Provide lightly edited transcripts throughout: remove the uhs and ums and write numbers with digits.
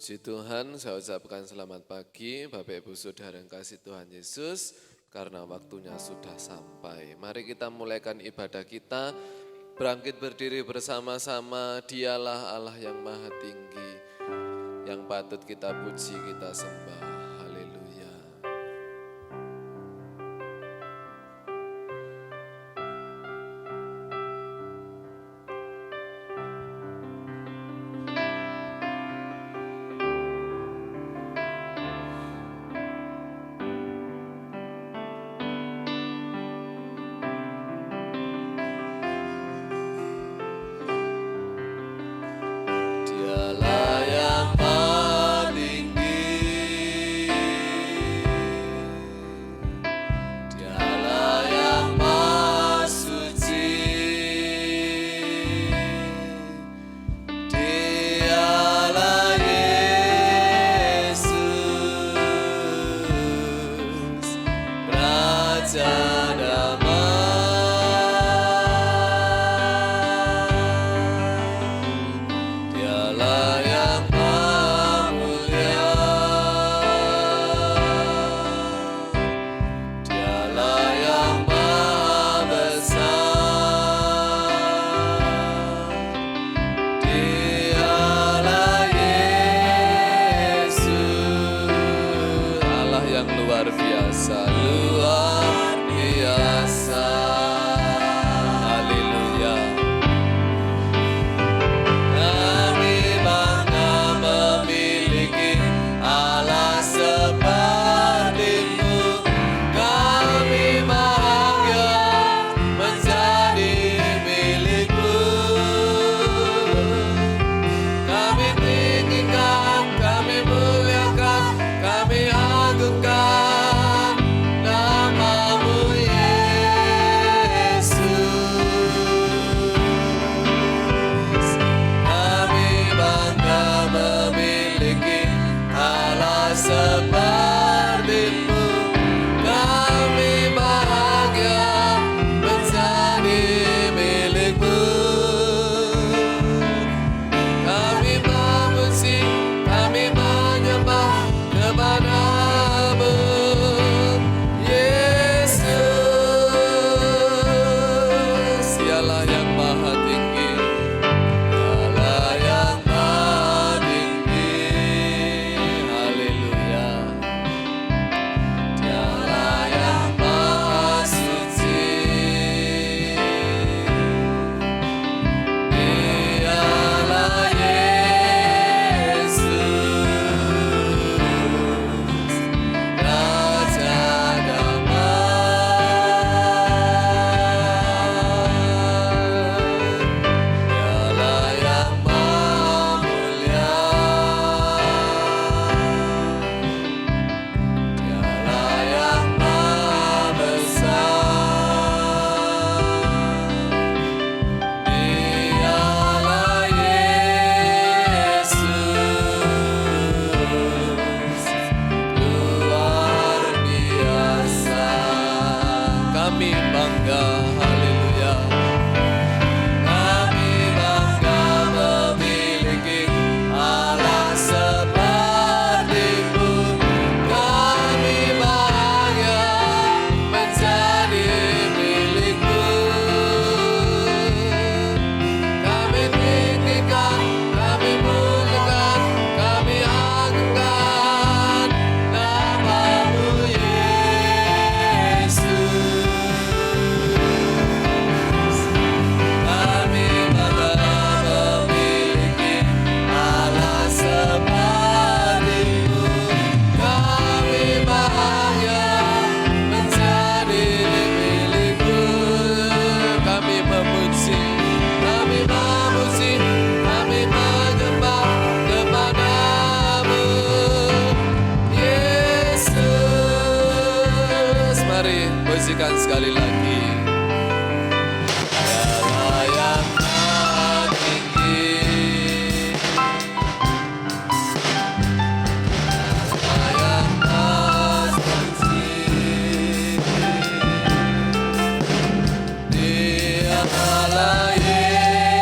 Puji Tuhan, saya ucapkan selamat pagi Bapak Ibu Saudara yang kasih Tuhan Yesus, karena waktunya sudah sampai. Mari kita mulaikan ibadah kita, bangkit berdiri bersama-sama. Dialah Allah yang maha tinggi, yang patut kita puji, kita sembah. Haleluya. Sekali lagi. Dialah yang maha tinggi, Dialah yang maha suci, Dialah Yesus.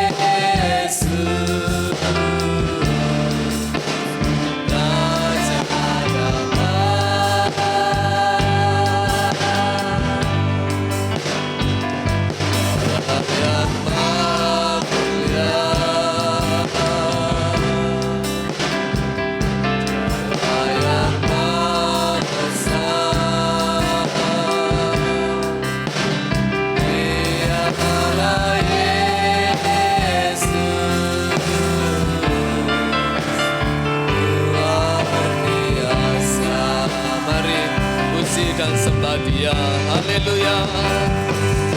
Haleluya, haleluya.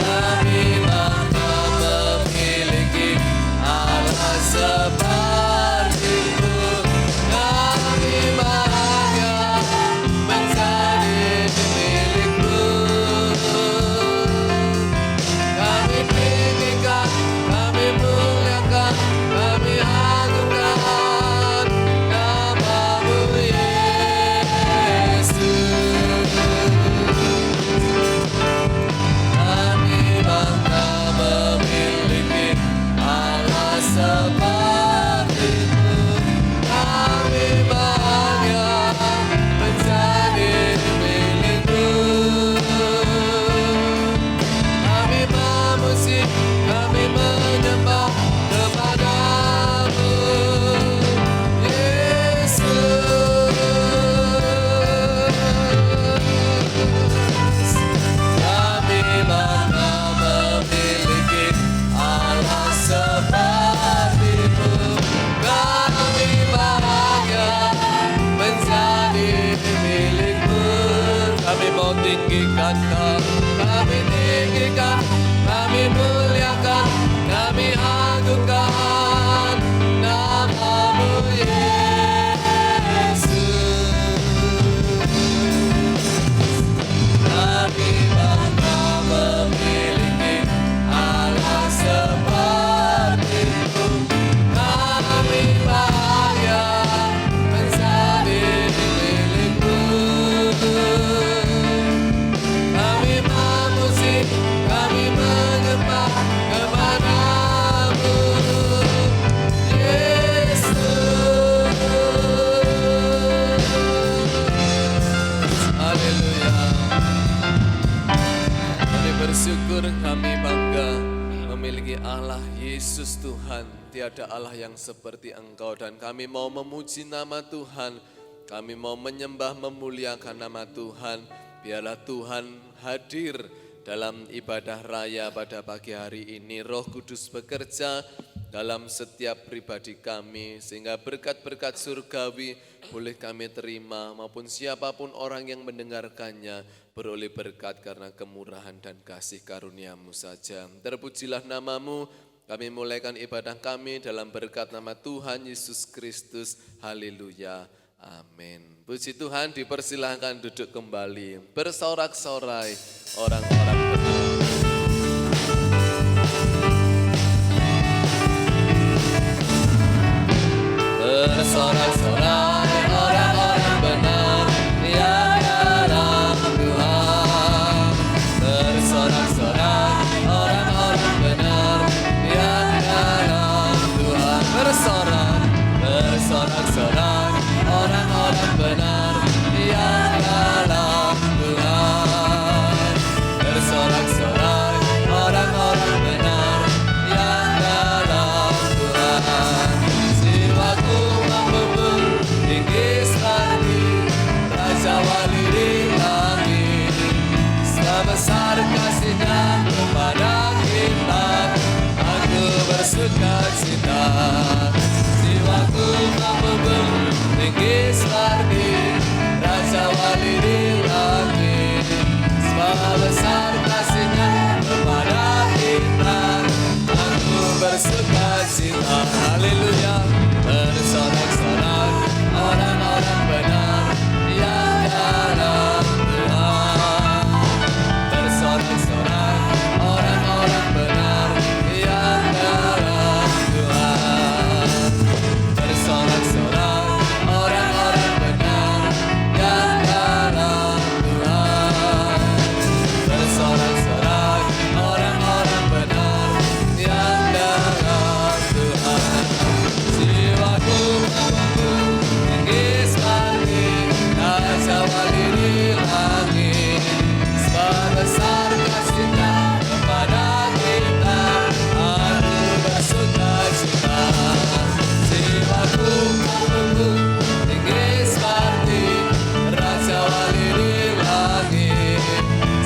Kami bangga memiliki Allah seperti-Mu. Kami bahagia menjadi milik-Mu. Kami tinggikan, kami muliakan, kami agungkan nama-Mu Yesus. Kami bangga memiliki Allah seperti-Mu. Kami bahagia menjadi milik-Mu. Kami memuji, kami menyembah kepada-Mu Yesus. Kami bangga memiliki Allah seperti-Mu. Kami bahagia menjadi milik-Mu. Kami mau tinggikan Kau, kami tinggikan, kami muliakan, kami agungkan nama-Mu Yesus. Kami bangga memiliki Allah seperti-Mu. Kami bahagia menjadi milik-Mu. Kami memuji, kami menyembah kepada-Mu Yesus. Haleluya. Kami bersyukur, kami bangga memiliki Allah Yesus Tuhan. Tiada Allah yang seperti Engkau, dan kami mau memuji nama Tuhan. Kami mau menyembah, memuliakan nama Tuhan. Biarlah Tuhan hadir dalam ibadah raya pada pagi hari ini. Roh Kudus bekerja dalam setiap pribadi kami, sehingga berkat-berkat surgawi boleh kami terima, maupun siapapun orang yang mendengarkannya beroleh berkat karena kemurahan dan kasih karunia-Mu saja. Terpujilah nama-Mu. Kami mulaikan ibadah kami dalam berkat nama Tuhan Yesus Kristus. Haleluya. Amin. Puji Tuhan, dipersilahkan duduk kembali. Bersorak-sorai orang-orang benar. Bersorak-sorai orang-orang benar yang dalam Tuhan. Bersorak-sorai orang-orang benar yang dalam Tuhan. Bersorak-sorai orang-orang benar yang dalam Tuhan. Bersorak-sorai orang-orang benar yang dalam Tuhan. Jiwaku mampu tinggi sekali, Raja Wali di langit. Sebesar kasih-Nya kepada kita, aku bersuka cita. Jiwaku mampu tinggi sekali, Raja Wali di langit. Sebesar kasih-Nya kepada kita, aku bersuka cita. Haleluya. Bersorak-sorai orang-orang benar yang dalam Tuhan. Bersorak-sorai orang-orang benar yang dalam Tuhan. Bersorak-sorai orang-orang benar yang dalam Tuhan. Bersorak-sorai orang-orang benar yang dalam Tuhan. Jiwaku mampu tinggi sekali, Raja Wali di langit. Sebesar kasih-Nya kepada kita, aku bersuka cita. Jiwaku mampu tinggi sekali, Raja Wali di langit.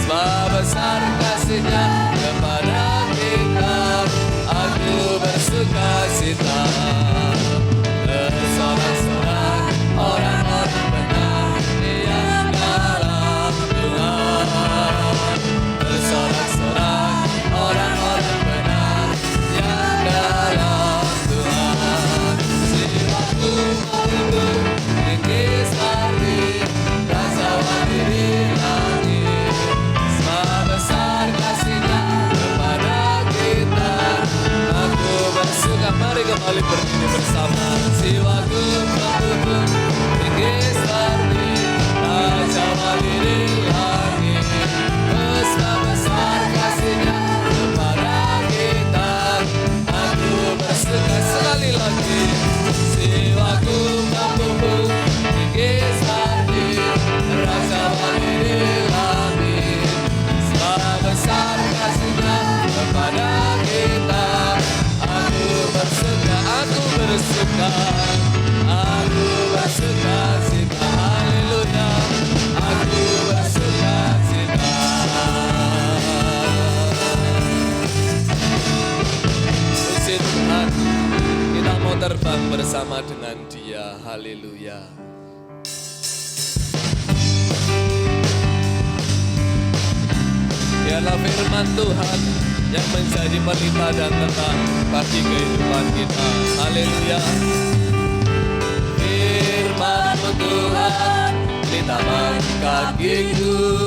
Sebesar kasih-Nya kepada kita, aku bersuka cita. Bersorak-sorai orang-orang benar yang dalam Tuhan. bersama dengan Dia. Haleluya. Biarlah firman Tuhan yang menjadi pelita dan terang bagi kehidupan kita. Haleluya. Firman-Mu Tuhan, pelita bagi kakiku.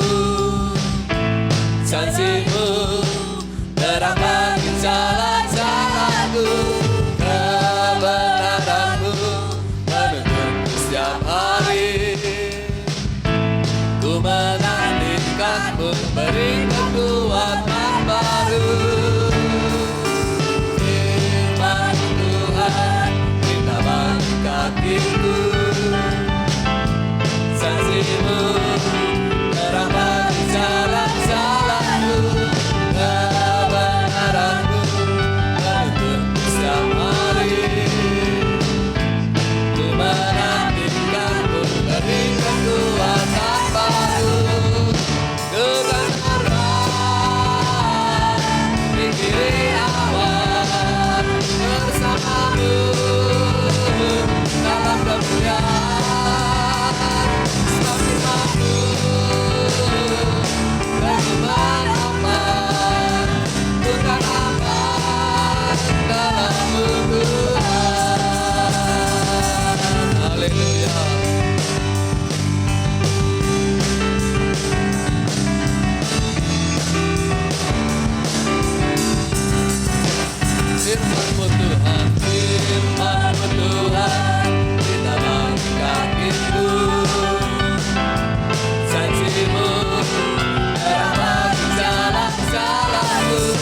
Janji-Mu terang bagi jalan-jalanku. Kebenaran-Mu menuntunku setiap hari. Ku menantikan-Mu beri kekuatan baru. Firman Tuhan, pelita bagi kakiku. Janji-Mu terang bagi jalan-jalanku. Kebenaran-Mu menuntunku setiap hari. Ku menantikan-Mu beri kekuatan baru. Kebenaran di kiri awan bersama-Mu dalam kemuliaan. Sebab firman-Mu berkembang aman, bukan aman dalam-Mu Tuhan. Haleluya. Firman-Mu Tuhan, firman-Mu Tuhan, pelita bagi kakiku. Janji-Mu terang bagi jalan-jalanku.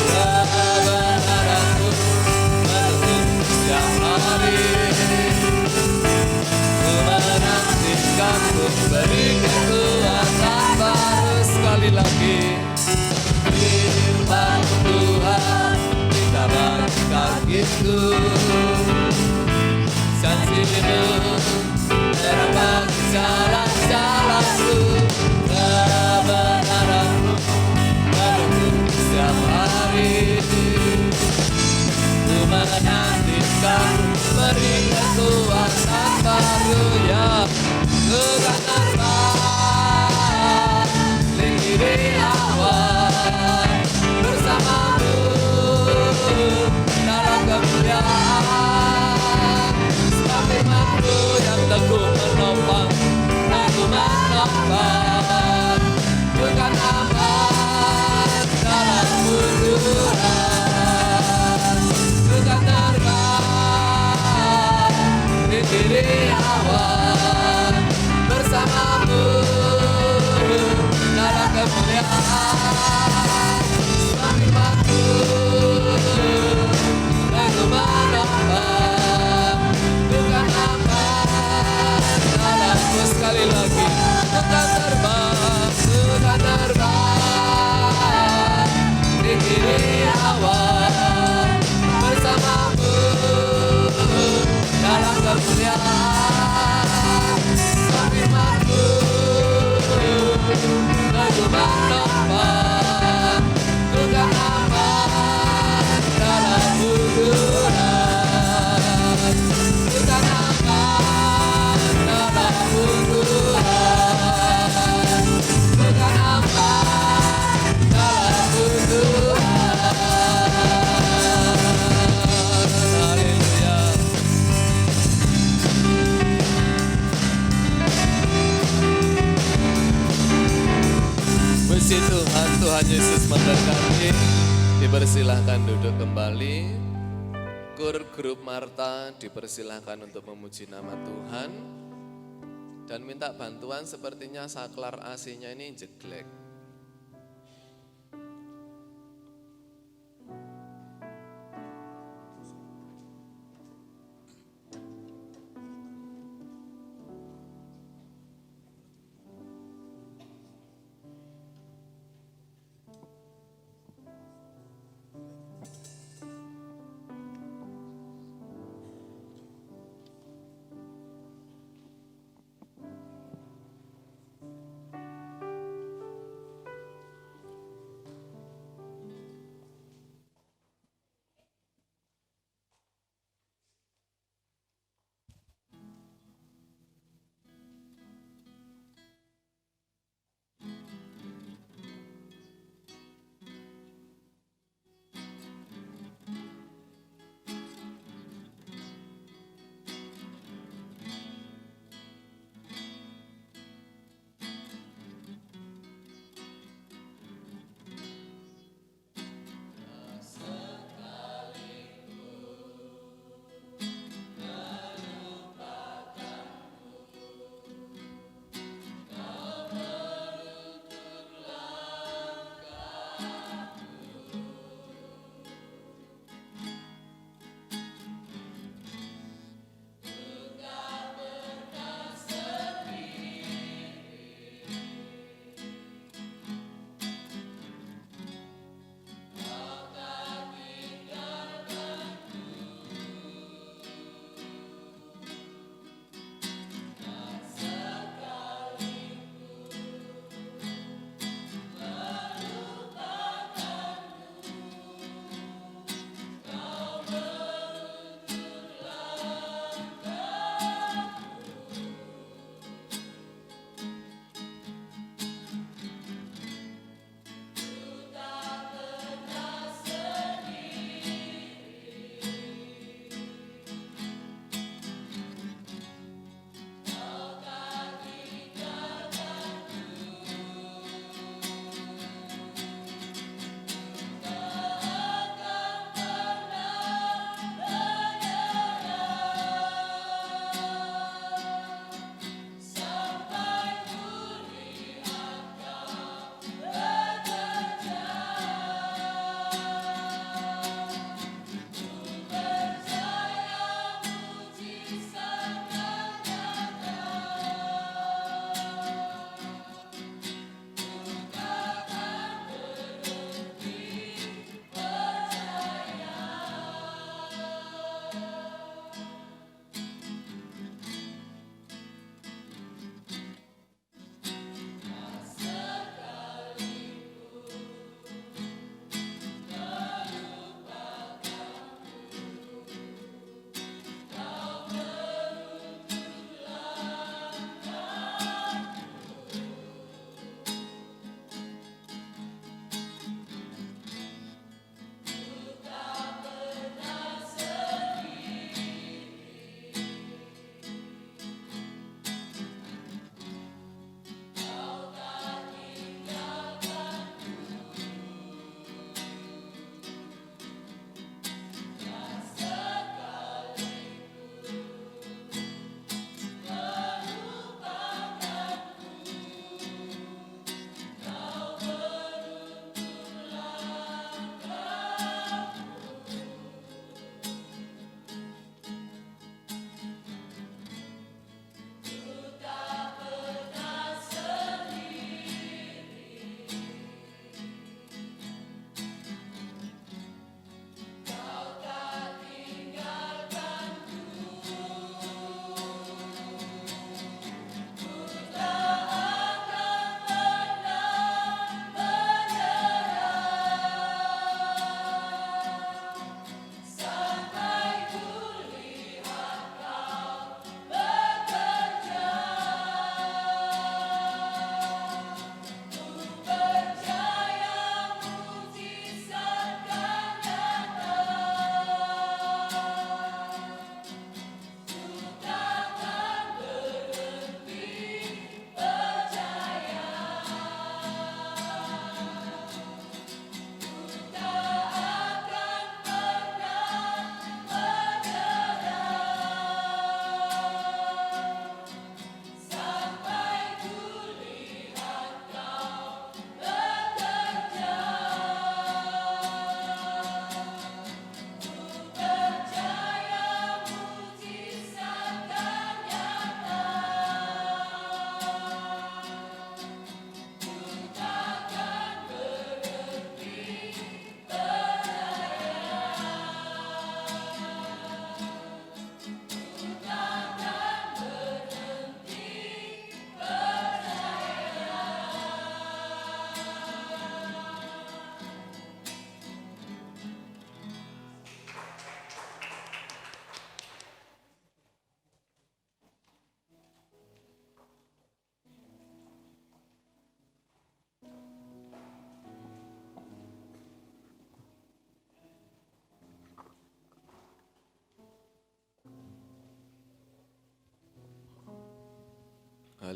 Kebenaran-Mu menuntunku setiap hari. Ku menantikan-Mu beri kekuatan baru. Sekali lagi. Firman-Mu Tuhan, pelita bagi kakiku. Janji-Mu terang bagi jalan-jalanku. Kebenaran-Mu menuntunku setiap hari. Ku menantikan-Mu beri kekuatan baru. Ya, ku kan terbang tinggi awan bersama-Mu dalam kemuliaan. Sebab firman-Mu yang teguh menopang, aku menopang, bukan aman dalam-Mu Tuhan. Bukan terbang di kiri awan bersama-Mu dalam kemuliaan. Sebab firman-Mu aku menopang, bukan aman dalam-Mu. Sekali lagi. Bukan terbang di kiri awan bersama-Mu dalam kemuliaan. Sebab firman-Mu aku menopang, bukan aman dalam-Mu Tuhan. Bukan aman dalam-Mu Tuhan. Bukan aman dalam-Mu Tuhan. Haleluya. Puji Tuhan, Tuhan Yesus memberkati. Dipersilahkan duduk kembali. Grup Marta dipersilahkan untuk memuji nama Tuhan. Dan minta bantuan, sepertinya saklar AC-nya ini jeglek.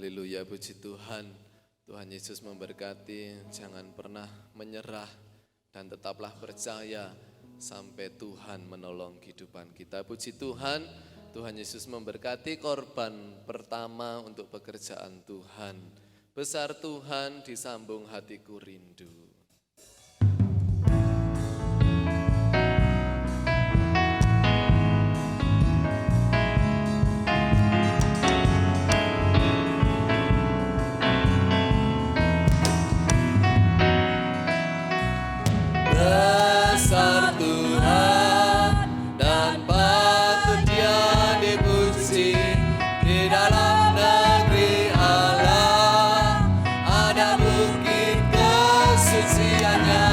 Haleluya, puji Tuhan. Tuhan Yesus memberkati, jangan pernah menyerah dan tetaplah percaya sampai Tuhan menolong kehidupan kita. Puji Tuhan, Tuhan Yesus memberkati korban pertama untuk pekerjaan Tuhan. Besar Tuhan, disambung hatiku rindu. Besar Tuhan dan patut Dia dipuji di dalam negeri Allah. Ada bukit kesuciannya,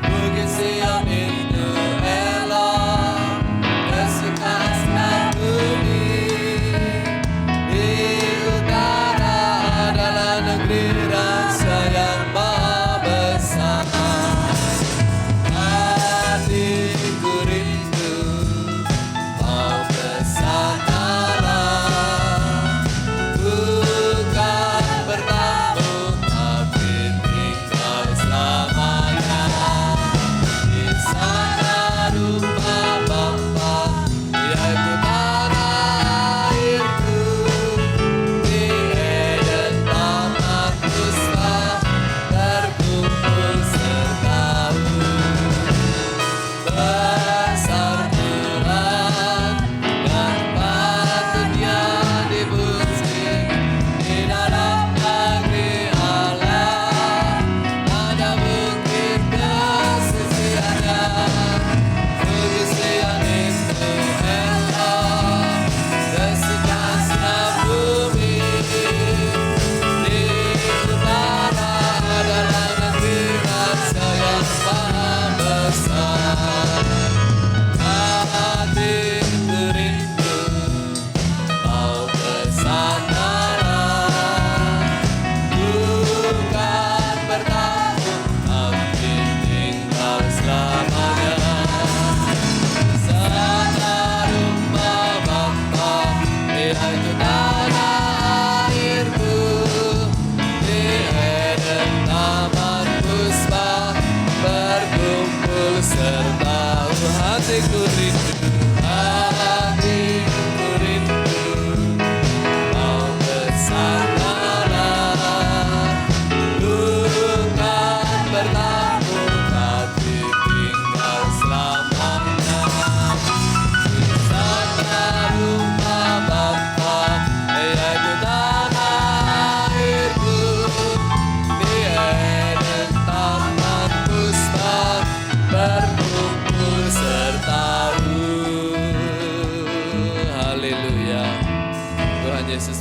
Bukit Sion itu elok, kesukaan senang bumi. Di utara adalah negeri raja yang maha besar.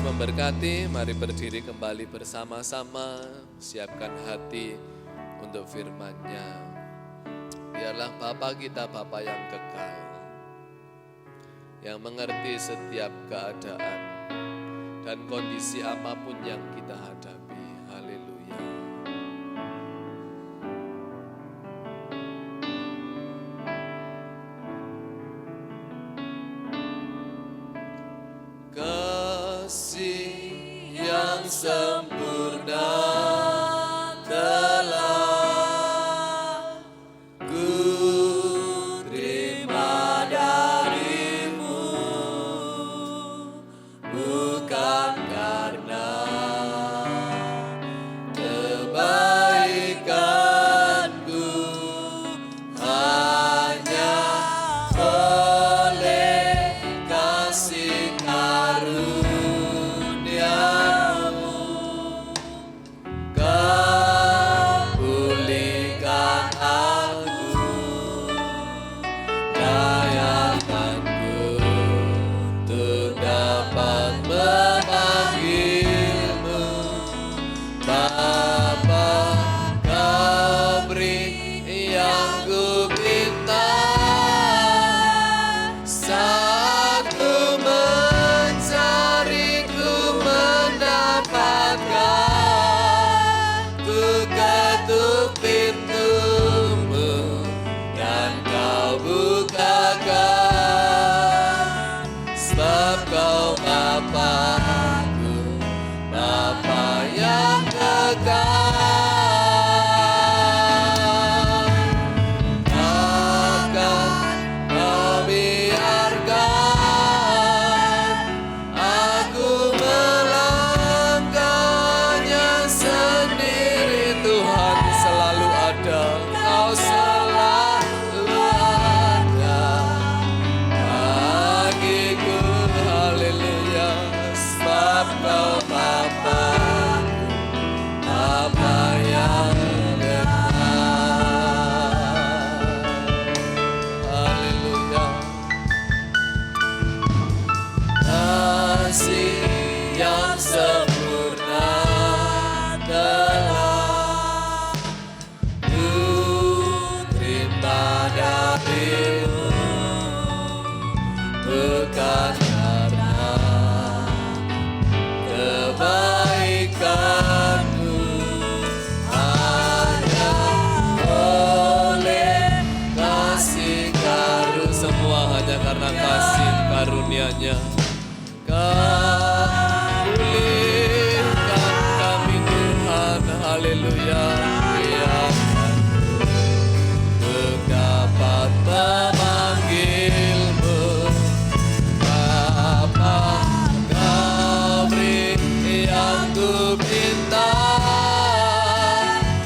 Memberkati, mari berdiri kembali bersama-sama, siapkan hati untuk firman-Nya. Biarlah Bapa kita Bapa yang kekal, yang mengerti setiap keadaan dan kondisi apapun yang kita hadapi. Haleluya. Yang sempurna telah ku terima darimu, bukan karena kebaikanku, hanya oleh kasih karunia-Mu. mencarimu, bukan karena kebaikanmu, hanya oleh kasih karunia. Semua hanya karena kasih karunia-Nya. Pulihkan kami Tuhan, haleluya. Untuk dapat memanggilmu, Bapa, Kau beri yang ku minta.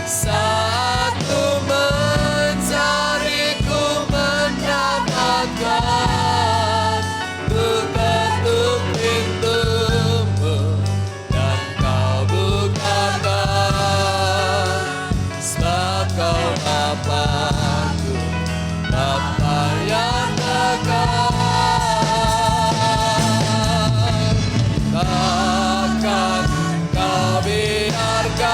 Saat ku mencari, ku mendapatkan. Ku ketuk pintumu dan Kau bukakan. Sebab Kau Bapa-Ku, Bapa yang dekat. Takkan Kau biarkan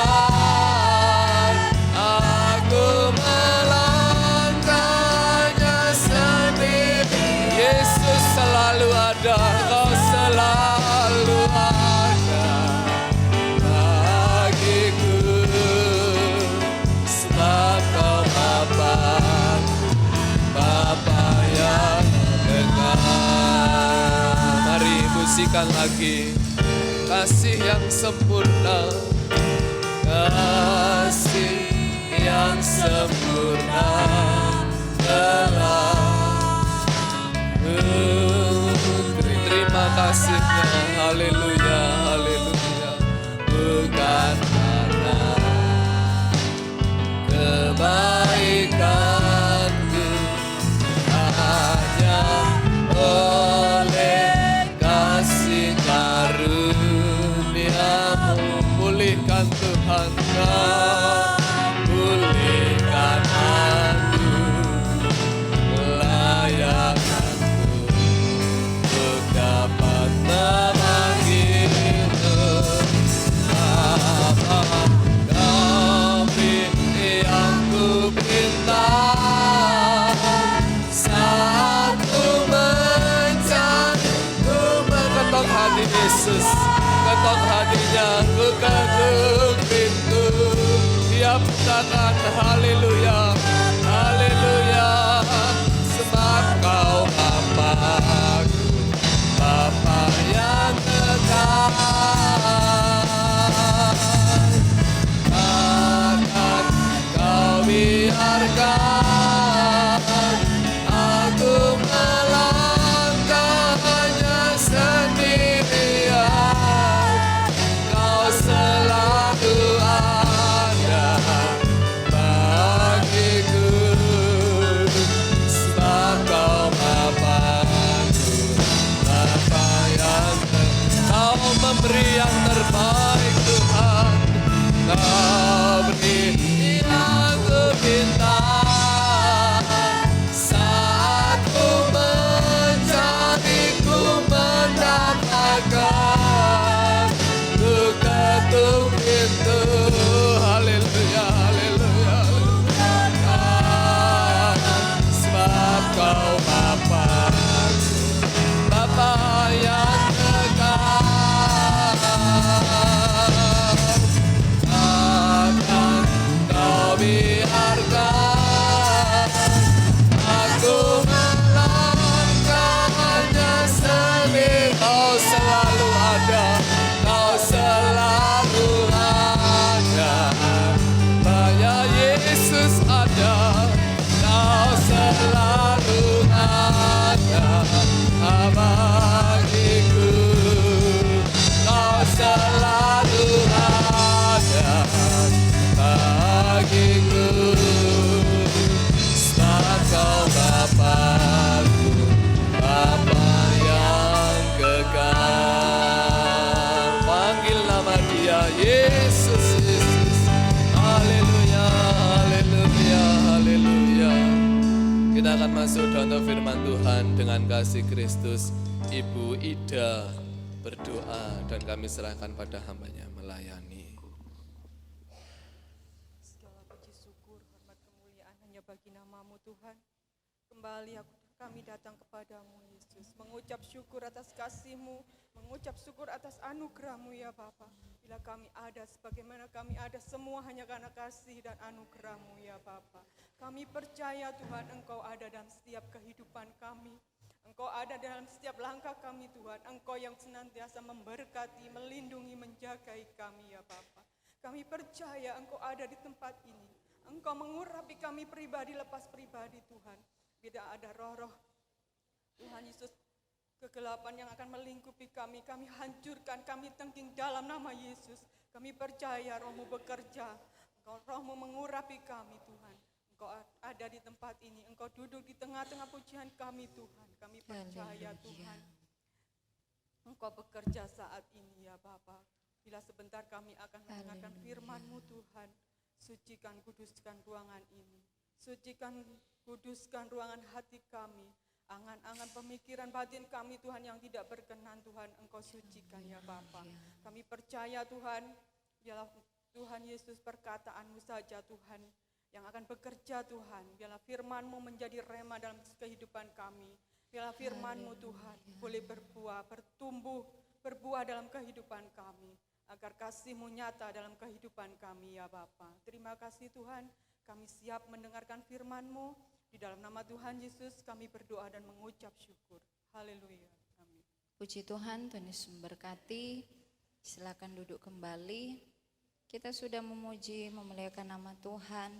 aku melangkahnya sendiri. Yesus selalu ada, Kau selalu ada bagiku. Sebab Kau Bapa-Ku, Bapa yang dekat. Mari musikan lagi. Kasih yang sempurna, kasih yang sempurna telah terima kasih-Nya, haleluya, haleluya. Bukan karena kebaikanku, hanya oleh kasih karunia-Mu. Pulihkan Tuhan, Kau pulihkan aku, layak aku untuk dapat memanggilmu. Bapa, Kau beri yang ku minta. Saat ku mencari, ku mengetok hati Yesus, ketok hatinya, ku ketuk pintu. Dia bukakan, haleluya, haleluya. Sebab Kau Bapa-Ku, Bapa yang dekat. Takkan Kau biarkan aku melangkah hanya sendirian. Kau selalu ada bagiku. Sebab Kau Bapa-Ku, Bapa yang dekat. Kau memberi yang terbaik Tuhan. Kau beri yang ku minta. Saat ku mencari, ku mendapatkan. Ku ketuk pintu, haleluya, haleluya. Sebab Kau Bapa-Ku, Bapa yang dekat. Takkan Kau biarkan aku melangkah hanya sendiri. Kau selalu ada, Kau selalu ada. Banyak Yesus ada, Kau selalu ada bagiku. Kau selalu ada bagiku. Sebab Kau Bapa-Ku, Bapa yang kekal. Panggil nama Dia, Yesus, Yesus. Haleluya, haleluya, haleluya. Kita akan masuk dalam firman Tuhan dengan kasih Kristus. Ibu Ida berdoa dan kami serahkan pada hamba-Nya melayani. Segala puji syukur, hormat kemuliaan hanya bagi nama-Mu Tuhan. Kembali kami datang kepadamu Yesus, mengucap syukur atas kasih-Mu, mengucap syukur atas anugerah-Mu ya Bapa. Bila kami ada sebagaimana kami ada semua hanya karena kasih dan anugerah-Mu ya Bapa. Kami percaya Tuhan Engkau ada dalam setiap kehidupan kami. Engkau ada dalam setiap langkah kami Tuhan. Engkau yang senantiasa memberkati, melindungi, menjagai kami ya Bapa. Kami percaya Engkau ada di tempat ini. Engkau mengurapi kami pribadi lepas pribadi Tuhan. Tidak ada roh-roh Tuhan Yesus kegelapan yang akan melingkupi kami. Kami hancurkan, kami tengking dalam nama Yesus. Kami percaya Roh-Mu bekerja. Engkau Roh-Mu mengurapi kami Tuhan. Engkau ada di tempat ini. Engkau duduk di tengah-tengah pujian kami Tuhan. Kami percaya Tuhan. Engkau bekerja saat ini ya Bapa. Bila sebentar kami akan mendengarkan firman-Mu Tuhan. Sucikan, kuduskan ruangan ini. Sucikan, kuduskan ruangan hati kami. Angan-angan pemikiran batin kami Tuhan yang tidak berkenan Tuhan Engkau sucikan ya Bapa. Kami percaya Tuhan, biarlah Tuhan Yesus perkataan-Mu saja Tuhan yang akan bekerja Tuhan. Biarlah firman-Mu menjadi rema dalam kehidupan kami. Biarlah firman-Mu Tuhan boleh berbuah, bertumbuh, berbuah dalam kehidupan kami. Agar kasih-Mu nyata dalam kehidupan kami ya Bapa. Terima kasih Tuhan, kami siap mendengarkan firman-Mu. Di dalam nama Tuhan Yesus kami berdoa dan mengucap syukur. Haleluya. Amin. Puji Tuhan, Tuhan Yesus memberkati. Silakan duduk kembali. Kita sudah memuji, memuliakan nama Tuhan.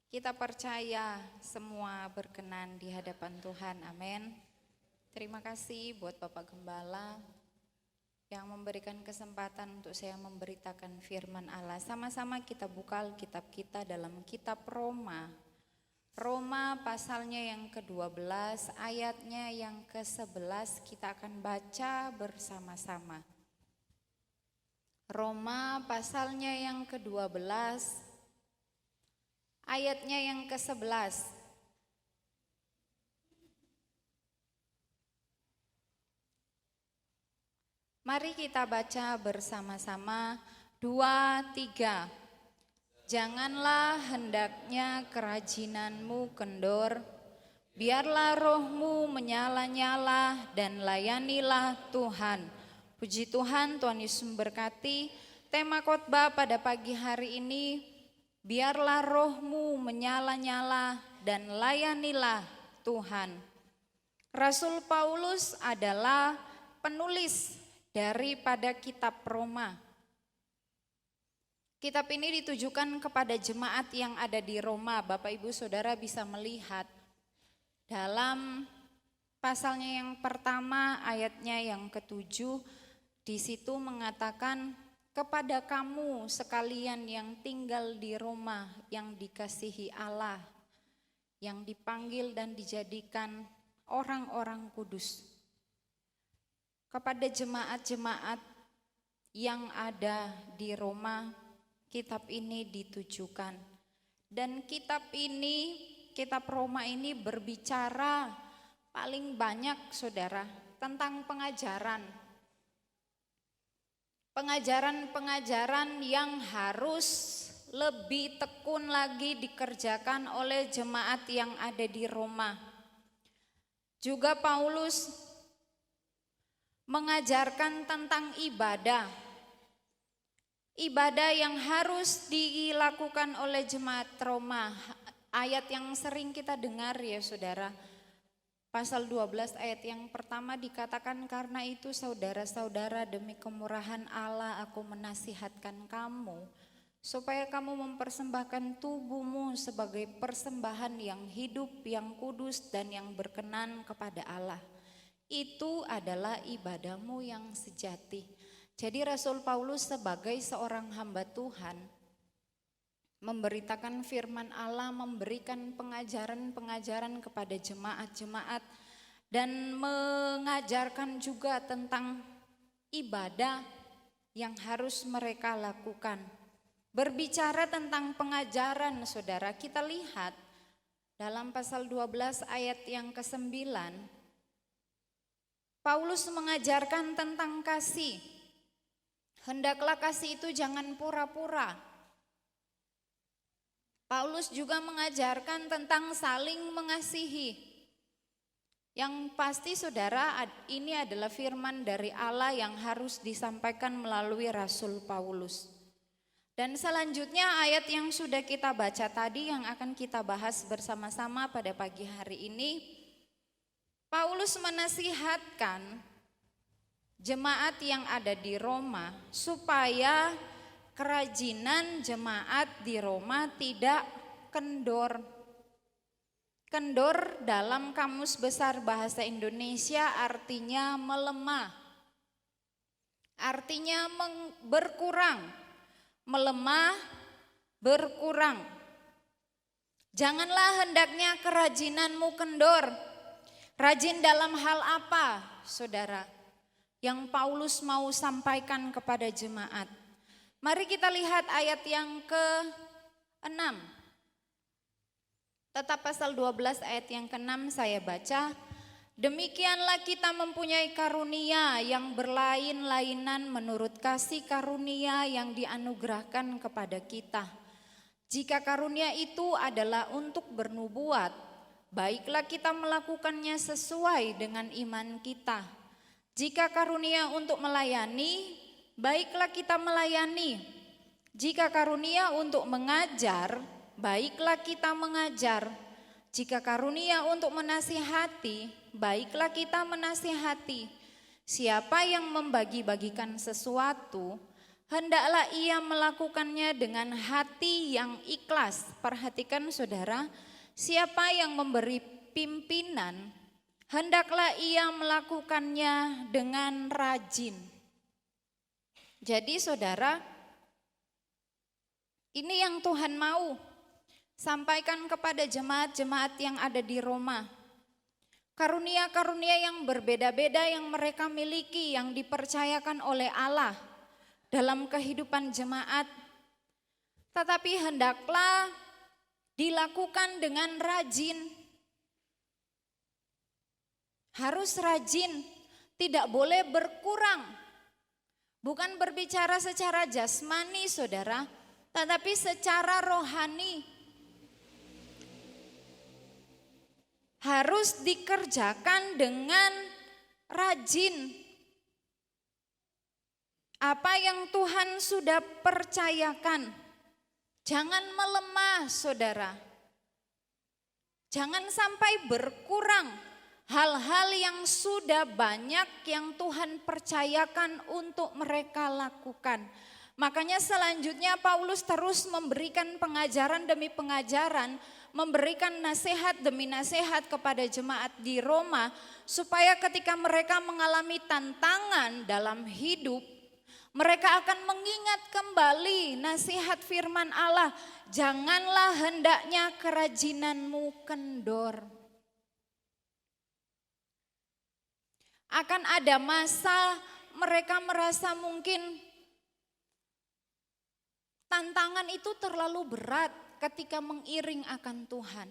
Kita percaya semua berkenan di hadapan Tuhan. Amin. Terima kasih buat Bapak Gembala yang memberikan kesempatan untuk saya memberitakan firman Allah. Sama-sama kita buka Alkitab kita dalam kitab Roma. Roma pasalnya yang ke-12, ayatnya yang ke-11 kita akan baca bersama-sama. Roma pasalnya yang ke-12, ayatnya yang ke-11. Mari kita baca bersama-sama, 2, 3. Janganlah hendaknya kerajinanmu kendor, biarlah rohmu menyala-nyala dan layanilah Tuhan. Puji Tuhan, Tuhan Yesus memberkati. Tema khotbah pada pagi hari ini, biarlah rohmu menyala-nyala dan layanilah Tuhan. Rasul Paulus adalah penulis daripada kitab Roma. Kitab ini ditujukan kepada jemaat yang ada di Roma. Bapak Ibu Saudara bisa melihat dalam pasalnya yang pertama ayatnya yang ke-7, di situ mengatakan kepada kamu sekalian yang tinggal di Roma yang dikasihi Allah, yang dipanggil dan dijadikan orang-orang kudus. Kepada jemaat-jemaat yang ada di Roma, kitab ini ditujukan. Dan kitab ini, kitab Roma ini berbicara paling banyak saudara tentang pengajaran. Pengajaran-pengajaran yang harus lebih tekun lagi dikerjakan oleh jemaat yang ada di Roma. Juga Paulus mengajarkan tentang ibadah. Ibadah yang harus dilakukan oleh jemaat Roma. Ayat yang sering kita dengar ya saudara. Pasal 12 ayat yang pertama dikatakan, karena itu saudara-saudara demi kemurahan Allah aku menasihatkan kamu, supaya kamu mempersembahkan tubuhmu sebagai persembahan yang hidup, yang kudus dan yang berkenan kepada Allah. Itu adalah ibadahmu yang sejati. Jadi Rasul Paulus sebagai seorang hamba Tuhan memberitakan firman Allah, memberikan pengajaran-pengajaran kepada jemaat-jemaat dan mengajarkan juga tentang ibadah yang harus mereka lakukan. Berbicara tentang pengajaran saudara, kita lihat dalam pasal 12 ayat yang ke-9, Paulus mengajarkan tentang kasih. Hendaklah kasih itu jangan pura-pura. Paulus juga mengajarkan tentang saling mengasihi. Yang pasti saudara, ini adalah firman dari Allah yang harus disampaikan melalui Rasul Paulus. Dan selanjutnya ayat yang sudah kita baca tadi yang akan kita bahas bersama-sama pada pagi hari ini. Paulus menasihatkan jemaat yang ada di Roma supaya kerajinan jemaat di Roma tidak kendor. Kendor dalam Kamus Besar Bahasa Indonesia artinya melemah, artinya berkurang, melemah, berkurang. Janganlah hendaknya kerajinanmu kendor. Rajin dalam hal apa, saudara? Yang Paulus mau sampaikan kepada jemaat. Mari kita lihat ayat yang ke-6. Tetap pasal 12 ayat yang ke-6 saya baca. Demikianlah kita mempunyai karunia yang berlain-lainan menurut kasih karunia yang dianugerahkan kepada kita. Jika karunia itu adalah untuk bernubuat, baiklah kita melakukannya sesuai dengan iman kita. Jika karunia untuk melayani, baiklah kita melayani. Jika karunia untuk mengajar, baiklah kita mengajar. Jika karunia untuk menasihati, baiklah kita menasihati. Siapa yang membagi-bagikan sesuatu, hendaklah ia melakukannya dengan hati yang ikhlas. Perhatikan saudara, siapa yang memberi pimpinan, hendaklah ia melakukannya dengan rajin. Jadi saudara, ini yang Tuhan mau sampaikan kepada jemaat-jemaat yang ada di Roma. Karunia-karunia yang berbeda-beda yang mereka miliki, yang dipercayakan oleh Allah dalam kehidupan jemaat. Tetapi hendaklah dilakukan dengan rajin. Harus rajin, tidak boleh berkurang. Bukan berbicara secara jasmani saudara, tetapi secara rohani. Harus dikerjakan dengan rajin. Apa yang Tuhan sudah percayakan, jangan melemah saudara. Jangan sampai berkurang hal-hal yang sudah banyak yang Tuhan percayakan untuk mereka lakukan. Makanya selanjutnya Paulus terus memberikan pengajaran demi pengajaran, memberikan nasihat demi nasihat kepada jemaat di Roma, supaya ketika mereka mengalami tantangan dalam hidup, mereka akan mengingat kembali nasihat firman Allah, janganlah hendaknya kerajinanmu kendor. Akan ada masa mereka merasa mungkin tantangan itu terlalu berat ketika mengiring akan Tuhan.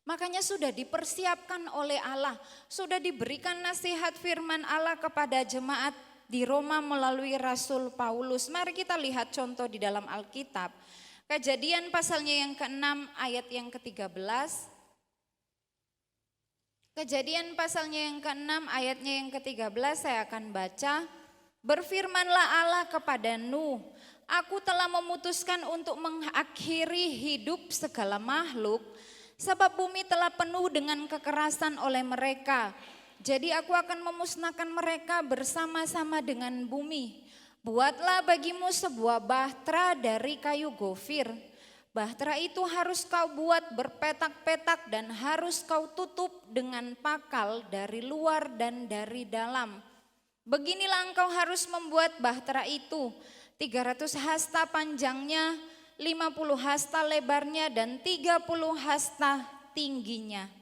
Makanya sudah dipersiapkan oleh Allah, sudah diberikan nasihat firman Allah kepada jemaat di Roma melalui Rasul Paulus. Mari kita lihat contoh di dalam Alkitab. Kejadian pasalnya yang ke-6 ayat yang ke-13. Kejadian pasalnya yang ke-6 ayatnya yang ke-13 saya akan baca. Berfirmanlah Allah kepada Nuh, aku telah memutuskan untuk mengakhiri hidup segala makhluk, sebab bumi telah penuh dengan kekerasan oleh mereka. Jadi aku akan memusnahkan mereka bersama-sama dengan bumi. Buatlah bagimu sebuah bahtera dari kayu gofir. Bahtera itu harus kau buat berpetak-petak dan harus kau tutup dengan pakal dari luar dan dari dalam. Beginilah engkau harus membuat bahtera itu. 300 hasta panjangnya, 50 hasta lebarnya, dan 30 hasta tingginya.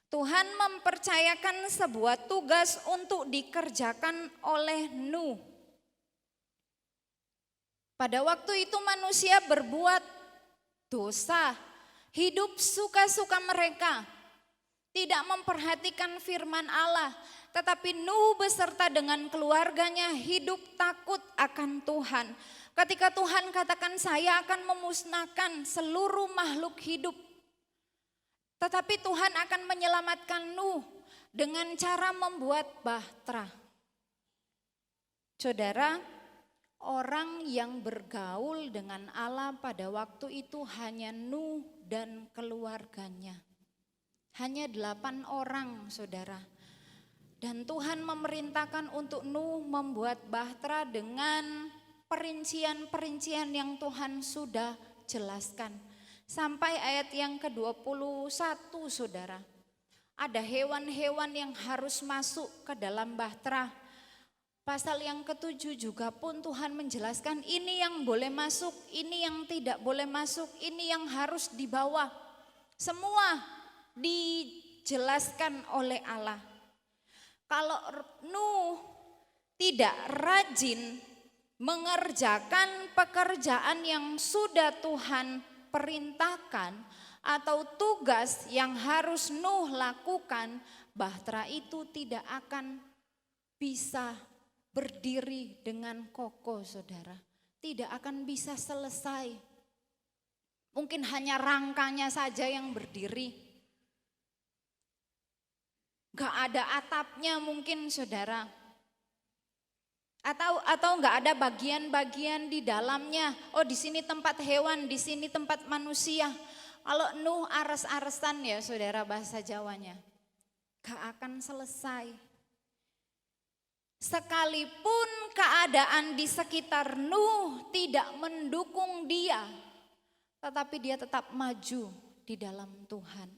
Tuhan mempercayakan sebuah tugas untuk dikerjakan oleh Nuh. Pada waktu itu manusia berbuat dosa, hidup suka-suka mereka, tidak memperhatikan firman Allah. Tetapi Nuh beserta dengan keluarganya hidup takut akan Tuhan. Ketika Tuhan katakan saya akan memusnahkan seluruh makhluk hidup. Tetapi Tuhan akan menyelamatkan Nuh dengan cara membuat bahtera. Saudara, orang yang bergaul dengan Allah pada waktu itu hanya Nuh dan keluarganya. Hanya 8 orang, saudara. Dan Tuhan memerintahkan untuk Nuh membuat bahtera dengan perincian-perincian yang Tuhan sudah jelaskan. Sampai ayat yang ke-21, saudara. Ada hewan-hewan yang harus masuk ke dalam bahtera. Pasal yang ke-7 juga pun Tuhan menjelaskan ini yang boleh masuk, ini yang tidak boleh masuk, ini yang harus dibawa. Semua dijelaskan oleh Allah. Kalau Nuh tidak rajin mengerjakan pekerjaan yang sudah Tuhan perintahkan atau tugas yang harus Nuh lakukan, bahtera itu tidak akan bisa berdiri dengan kokoh, saudara. Tidak akan bisa selesai. Mungkin hanya rangkanya saja yang berdiri. Gak ada atapnya mungkin, saudara. Atau gak ada bagian-bagian di dalamnya. Oh, di sini tempat hewan, di sini tempat manusia. Kalau Nuh ares-aresan ya, saudara, bahasa Jawanya. Gak akan selesai. Sekalipun keadaan di sekitar Nuh tidak mendukung dia, tetapi dia tetap maju di dalam Tuhan.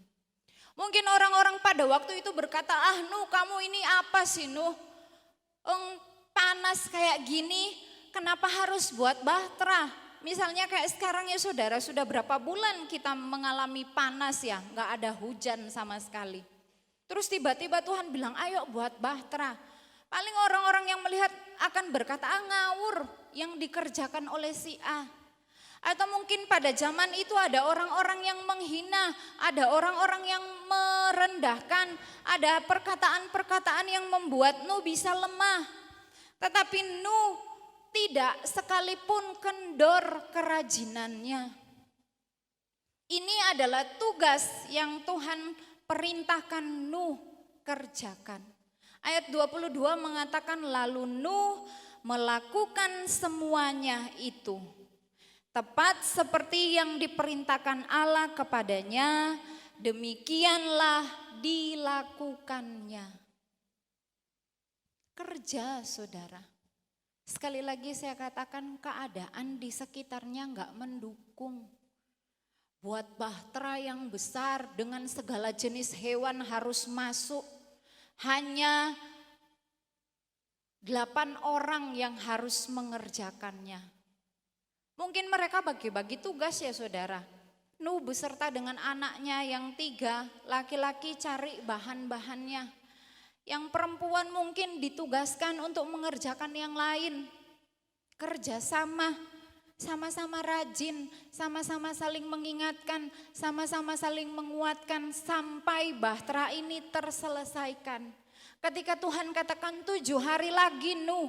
Mungkin orang-orang pada waktu itu berkata, Nuh, kamu ini apa sih, Nuh? Panas kayak gini, kenapa harus buat bahtera? Misalnya kayak sekarang ya saudara, sudah berapa bulan kita mengalami panas ya, gak ada hujan sama sekali. Terus tiba-tiba Tuhan bilang, ayo buat bahtera. Paling orang-orang yang melihat akan berkata, ngawur yang dikerjakan oleh si A. Atau mungkin pada zaman itu ada orang-orang yang menghina, ada orang-orang yang merendahkan, ada perkataan-perkataan yang membuat Nuh bisa lemah. Tetapi Nuh tidak sekalipun kendor kerajinannya. Ini adalah tugas yang Tuhan perintahkan Nuh kerjakan. Ayat 22 mengatakan lalu Nuh melakukan semuanya itu. Tepat seperti yang diperintahkan Allah kepadanya, demikianlah dilakukannya. Kerja, saudara. Sekali lagi saya katakan keadaan di sekitarnya enggak mendukung. Buat bahtera yang besar dengan segala jenis hewan harus masuk. Hanya 8 orang yang harus mengerjakannya. Mungkin mereka bagi-bagi tugas ya saudara. Nuh beserta dengan anaknya yang 3, laki-laki cari bahan-bahannya. Yang perempuan mungkin ditugaskan untuk mengerjakan yang lain. Kerjasama, sama-sama rajin, sama-sama saling mengingatkan, sama-sama saling menguatkan sampai bahtera ini terselesaikan. Ketika Tuhan katakan 7 hari lagi Nuh,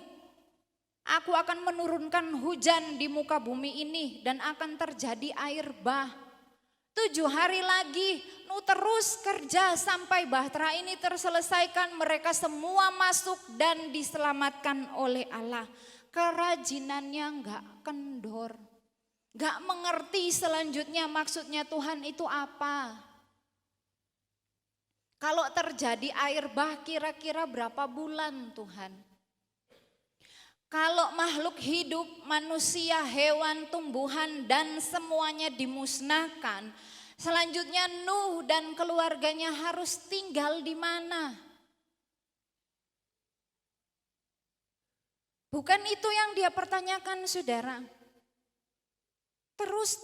aku akan menurunkan hujan di muka bumi ini dan akan terjadi air bah. 7 hari lagi Nuh terus kerja sampai bahtera ini terselesaikan. Mereka semua masuk dan diselamatkan oleh Allah. Kerajinannya enggak kendor. Enggak mengerti selanjutnya maksudnya Tuhan itu apa. Kalau terjadi air bah kira-kira berapa bulan Tuhan? Kalau makhluk hidup, manusia, hewan, tumbuhan dan semuanya dimusnahkan, selanjutnya Nuh dan keluarganya harus tinggal di mana? Bukan itu yang dia pertanyakan, saudara. Terus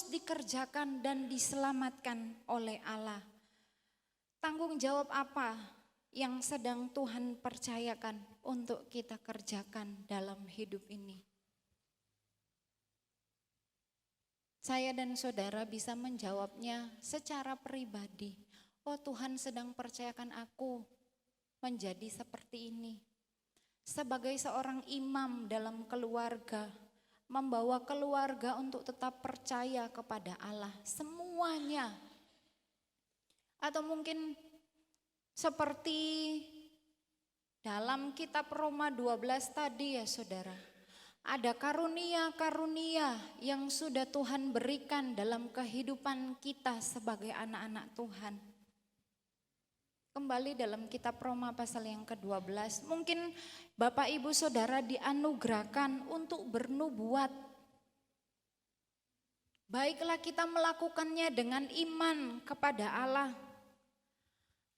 dikerjakan dan diselamatkan oleh Allah. Tanggung jawab apa yang sedang Tuhan percayakan untuk kita kerjakan dalam hidup ini? Saya dan saudara bisa menjawabnya secara pribadi. Oh, Tuhan sedang percayakan aku menjadi seperti ini. sebagai seorang imam dalam keluarga, membawa keluarga untuk tetap percaya kepada Allah semuanya. Atau mungkin seperti dalam kitab Roma 12 tadi ya saudara, ada karunia-karunia yang sudah Tuhan berikan dalam kehidupan kita sebagai anak-anak Tuhan. Kembali dalam kitab Roma pasal yang ke-12, mungkin Bapak Ibu Saudara dianugerahkan untuk bernubuat. Baiklah kita melakukannya dengan iman kepada Allah.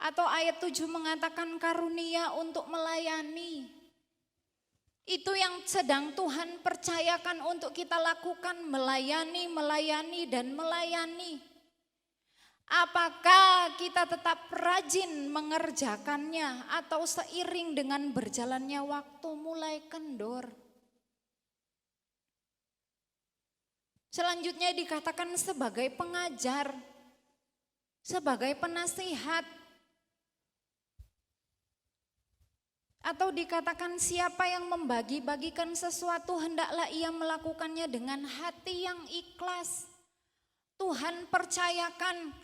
Atau ayat 7 mengatakan karunia untuk melayani. Itu yang sedang Tuhan percayakan untuk kita lakukan, melayani dan melayani. Apakah kita tetap rajin mengerjakannya atau seiring dengan berjalannya waktu mulai kendor? Selanjutnya dikatakan sebagai pengajar, sebagai penasihat. Atau dikatakan siapa yang membagi-bagikan sesuatu hendaklah ia melakukannya dengan hati yang ikhlas. Tuhan percayakan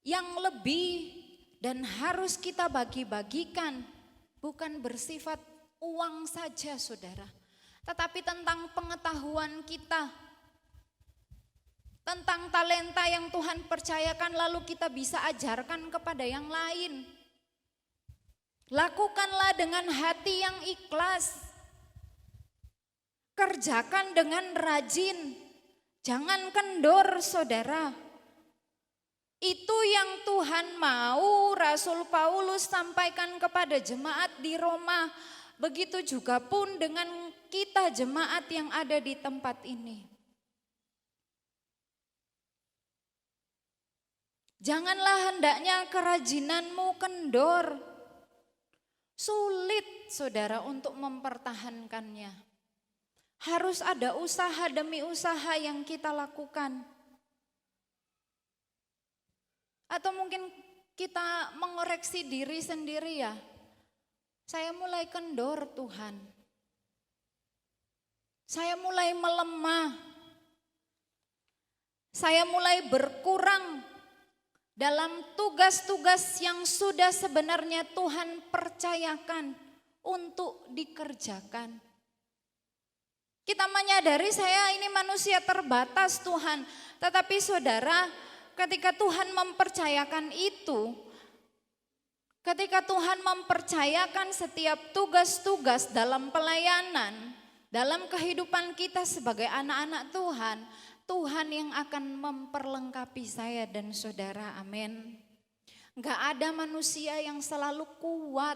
yang lebih dan harus kita bagi-bagikan, bukan bersifat uang saja saudara, tetapi tentang pengetahuan kita, tentang talenta yang Tuhan percayakan lalu kita bisa ajarkan kepada yang lain. Lakukanlah dengan hati yang ikhlas, kerjakan dengan rajin, jangan kendor saudara. Itu yang Tuhan mau Rasul Paulus sampaikan kepada jemaat di Roma. Begitu juga pun dengan kita jemaat yang ada di tempat ini. Janganlah hendaknya kerajinanmu kendor. Sulit saudara untuk mempertahankannya. Harus ada usaha demi usaha yang kita lakukan. Atau mungkin kita mengoreksi diri sendiri ya. Saya mulai kendor Tuhan. Saya mulai melemah. Saya mulai berkurang dalam tugas-tugas yang sudah sebenarnya Tuhan percayakan untuk dikerjakan. Kita menyadari saya ini manusia terbatas Tuhan. Tetapi saudara, ketika Tuhan mempercayakan itu, ketika Tuhan mempercayakan setiap tugas-tugas dalam pelayanan, dalam kehidupan kita sebagai anak-anak Tuhan, Tuhan yang akan memperlengkapi saya dan saudara, amin. Gak ada manusia yang selalu kuat,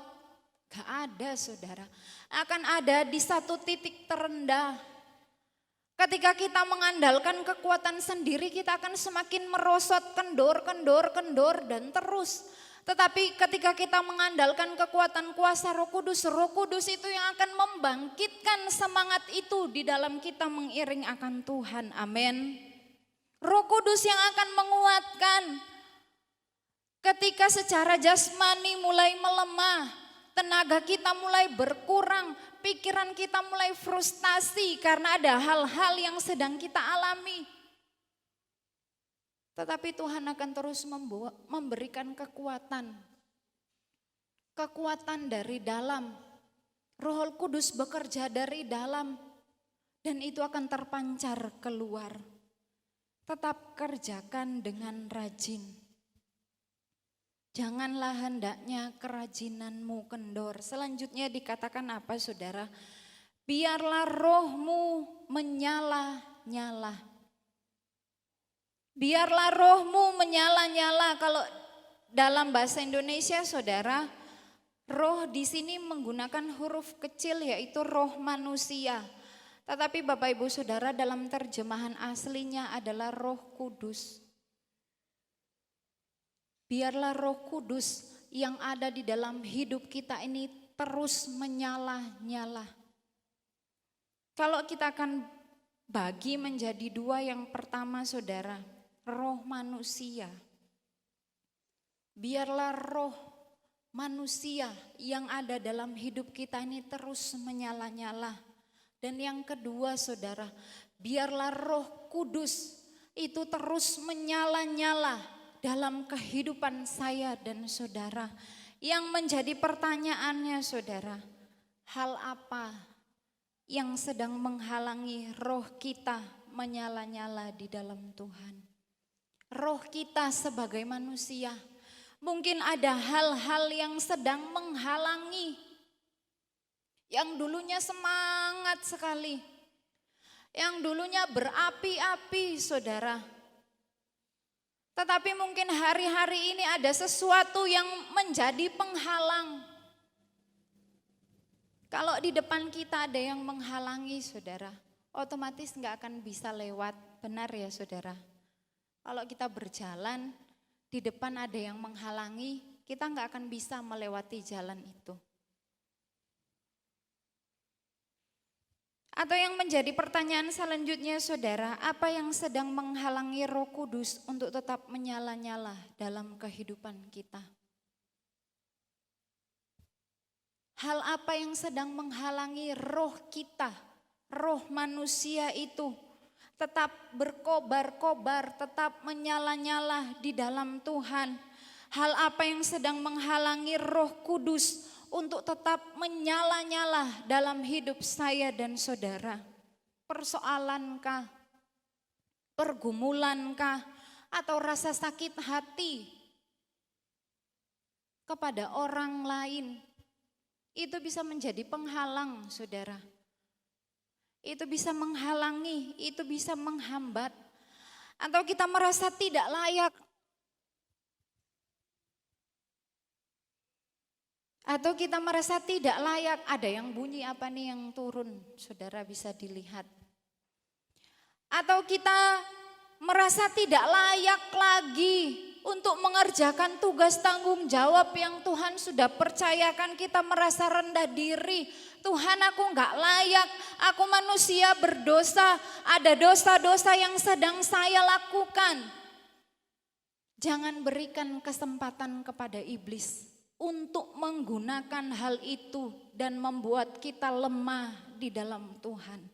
gak ada saudara. Akan ada di satu titik terendah. Ketika kita mengandalkan kekuatan sendiri, kita akan semakin merosot, kendor, dan terus. Tetapi ketika kita mengandalkan kekuatan kuasa Roh Kudus itu yang akan membangkitkan semangat itu di dalam kita mengiring akan Tuhan, amin. Roh Kudus yang akan menguatkan. Ketika secara jasmani mulai melemah, tenaga kita mulai berkurang, pikiran kita mulai frustasi karena ada hal-hal yang sedang kita alami. Tetapi Tuhan akan terus memberikan kekuatan. Kekuatan dari dalam. Roh Kudus bekerja dari dalam. Dan itu akan terpancar keluar. Tetap kerjakan dengan rajin. Janganlah hendaknya kerajinanmu kendor. Selanjutnya dikatakan apa saudara? Biarlah rohmu menyala-nyala. Biarlah rohmu menyala-nyala. Kalau dalam bahasa Indonesia saudara, roh di sini menggunakan huruf kecil yaitu roh manusia. Tetapi Bapak Ibu Saudara dalam terjemahan aslinya adalah Roh Kudus. Biarlah Roh Kudus yang ada di dalam hidup kita ini terus menyala-nyala. Kalau kita akan bagi menjadi dua, yang pertama saudara, roh manusia. Biarlah roh manusia yang ada dalam hidup kita ini terus menyala-nyala. Dan yang kedua saudara, biarlah Roh Kudus itu terus menyala-nyala dalam kehidupan saya dan saudara. Yang menjadi pertanyaannya saudara, hal apa yang sedang menghalangi roh kita menyala-nyala di dalam Tuhan? Roh kita sebagai manusia, mungkin ada hal-hal yang sedang menghalangi. Yang dulunya semangat sekali, yang dulunya berapi-api saudara. Tetapi mungkin hari-hari ini ada sesuatu yang menjadi penghalang. Kalau di depan kita ada yang menghalangi saudara, otomatis nggak akan bisa lewat, benar ya saudara? Kalau kita berjalan, di depan ada yang menghalangi, kita nggak akan bisa melewati jalan itu. Atau yang menjadi pertanyaan selanjutnya saudara, apa yang sedang menghalangi Roh Kudus untuk tetap menyala-nyala dalam kehidupan kita? Hal apa yang sedang menghalangi roh kita, roh manusia itu tetap berkobar-kobar, tetap menyala-nyala di dalam Tuhan? Hal apa yang sedang menghalangi Roh Kudus untuk tetap menyala-nyala dalam hidup saya dan saudara? Persoalankah? Pergumulankah? Atau rasa sakit hati kepada orang lain? Itu bisa menjadi penghalang saudara. Itu bisa menghalangi, itu bisa menghambat. Atau kita merasa tidak layak. Atau kita merasa tidak layak. Ada yang bunyi apa nih yang turun, saudara bisa dilihat. Atau kita merasa tidak layak lagi untuk mengerjakan tugas tanggung jawab yang Tuhan sudah percayakan. Kita merasa rendah diri. Tuhan, aku enggak layak, aku manusia berdosa, ada dosa-dosa yang sedang saya lakukan. Jangan berikan kesempatan kepada iblis untuk menggunakan hal itu dan membuat kita lemah di dalam Tuhan.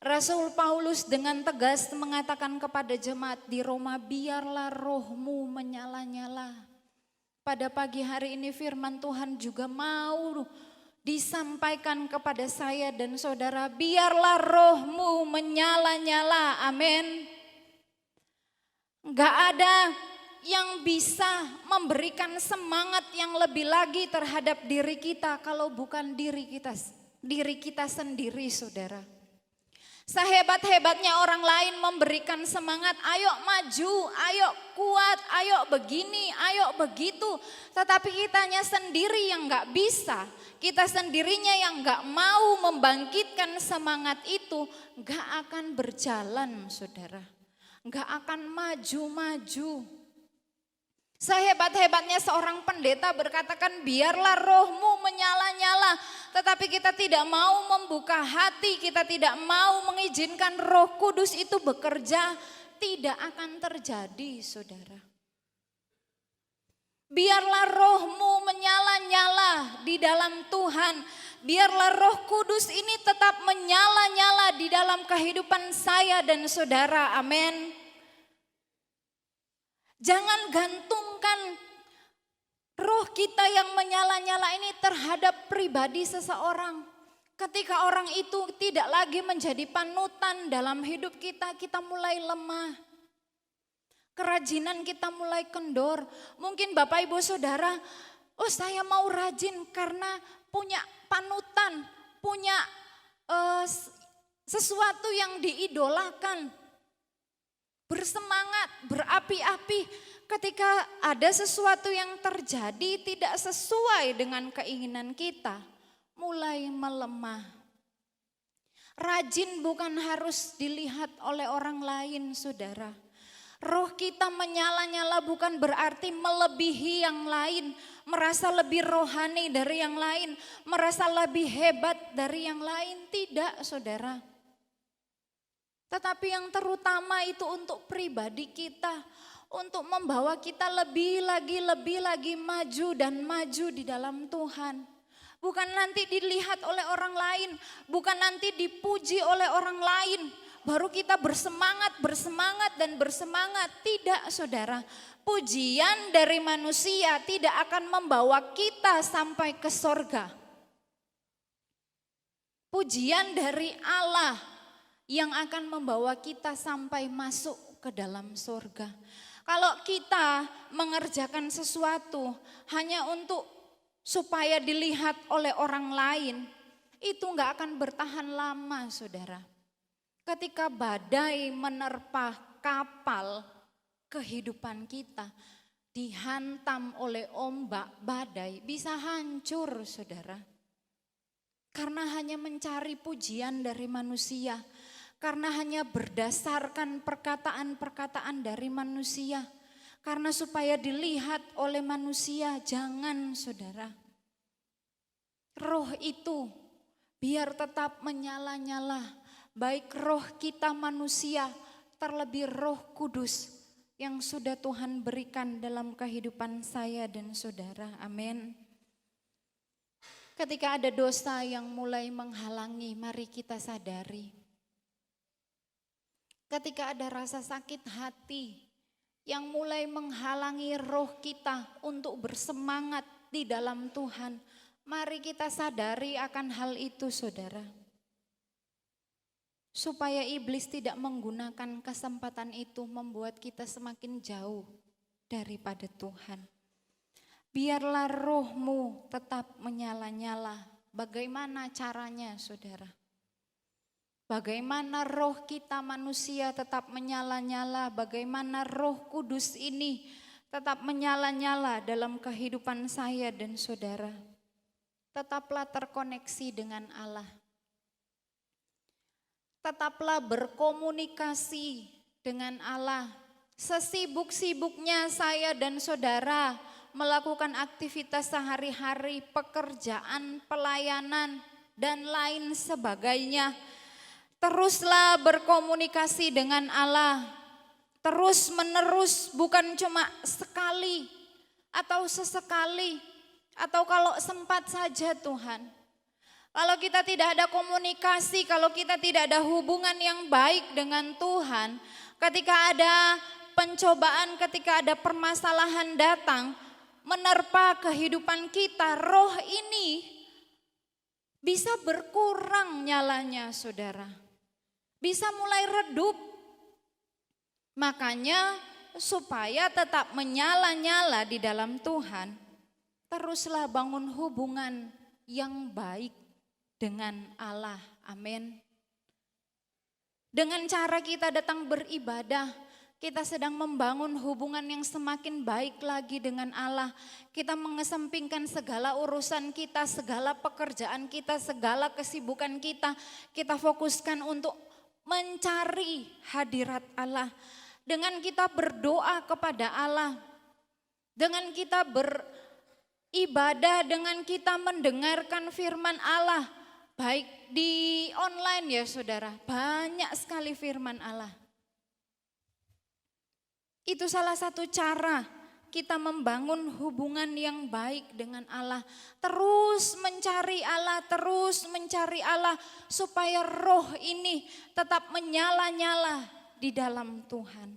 Rasul Paulus dengan tegas mengatakan kepada jemaat di Roma, biarlah rohmu menyala-nyala. Pada pagi hari ini firman Tuhan juga mau disampaikan kepada saya dan saudara, biarlah rohmu menyala-nyala, amin. Enggak ada yang bisa memberikan semangat yang lebih lagi terhadap diri kita kalau bukan diri kita sendiri saudara. Sehebat-hebatnya orang lain memberikan semangat, ayo maju, ayo kuat, ayo begini, ayo begitu. Tetapi kitanya sendiri yang gak bisa, kita sendirinya yang gak mau membangkitkan semangat itu, gak akan berjalan saudara. Gak akan maju-maju. Sehebat-hebatnya seorang pendeta berkatakan biarlah rohmu menyala-nyala. Tetapi kita tidak mau membuka hati, kita tidak mau mengizinkan Roh Kudus itu bekerja. Tidak akan terjadi saudara. Biarlah rohmu menyala-nyala di dalam Tuhan. Biarlah Roh Kudus ini tetap menyala-nyala di dalam kehidupan saya dan saudara, amin. Jangan gantungkan roh kita yang menyala-nyala ini terhadap pribadi seseorang. Ketika orang itu tidak lagi menjadi panutan dalam hidup kita, kita mulai lemah. Kerajinan kita mulai kendor. Mungkin Bapak Ibu Saudara, oh saya mau rajin karena punya panutan, punya sesuatu yang diidolakan. Bersemangat, berapi-api ketika ada sesuatu yang terjadi tidak sesuai dengan keinginan kita, mulai melemah. Rajin bukan harus dilihat oleh orang lain, saudara. Roh kita menyala-nyala bukan berarti melebihi yang lain, merasa lebih rohani dari yang lain, merasa lebih hebat dari yang lain, tidak, saudara. Tetapi yang terutama itu untuk pribadi kita, untuk membawa kita lebih lagi maju dan maju di dalam Tuhan. Bukan nanti dilihat oleh orang lain, bukan nanti dipuji oleh orang lain, baru kita bersemangat dan bersemangat. Tidak, saudara. Pujian dari manusia tidak akan membawa kita sampai ke sorga. Pujian dari Allah yang akan membawa kita sampai masuk ke dalam sorga. Kalau kita mengerjakan sesuatu hanya untuk supaya dilihat oleh orang lain, itu enggak akan bertahan lama, saudara. Ketika badai menerpa kapal kehidupan kita, dihantam oleh ombak badai, bisa hancur, saudara. Karena hanya mencari pujian dari manusia, karena hanya berdasarkan perkataan-perkataan dari manusia, karena supaya dilihat oleh manusia. Jangan, saudara. Roh itu biar tetap menyala-nyala, baik roh kita manusia, terlebih Roh Kudus yang sudah Tuhan berikan dalam kehidupan saya dan saudara. Amin. Ketika ada dosa yang mulai menghalangi, mari kita sadari. Ketika ada rasa sakit hati yang mulai menghalangi roh kita untuk bersemangat di dalam Tuhan, mari kita sadari akan hal itu, saudara. Supaya iblis tidak menggunakan kesempatan itu membuat kita semakin jauh daripada Tuhan. Biarlah rohmu tetap menyala-nyala. Bagaimana caranya, saudara? Bagaimana roh kita manusia tetap menyala-nyala, bagaimana Roh Kudus ini tetap menyala-nyala dalam kehidupan saya dan saudara. Tetaplah terkoneksi dengan Allah. Tetaplah berkomunikasi dengan Allah. Sesibuk-sibuknya saya dan saudara melakukan aktivitas sehari-hari, pekerjaan, pelayanan, dan lain sebagainya. Teruslah berkomunikasi dengan Allah, terus menerus, bukan cuma sekali atau sesekali, atau kalau sempat saja Tuhan. Kalau kita tidak ada komunikasi, kalau kita tidak ada hubungan yang baik dengan Tuhan, ketika ada pencobaan, ketika ada permasalahan datang, menerpa kehidupan kita, roh ini bisa berkurang nyalanya, saudara. Bisa mulai redup. Makanya supaya tetap menyala-nyala di dalam Tuhan, teruslah bangun hubungan yang baik dengan Allah. Amin. Dengan cara kita datang beribadah, kita sedang membangun hubungan yang semakin baik lagi dengan Allah. Kita mengesampingkan segala urusan kita, segala pekerjaan kita, segala kesibukan kita. Kita fokuskan untuk mencari hadirat Allah. Dengan kita berdoa kepada Allah, dengan kita beribadah, dengan kita mendengarkan firman Allah, baik di online ya saudara, banyak sekali firman Allah. Itu salah satu cara kita membangun hubungan yang baik dengan Allah. Terus mencari Allah supaya roh ini tetap menyala-nyala di dalam Tuhan.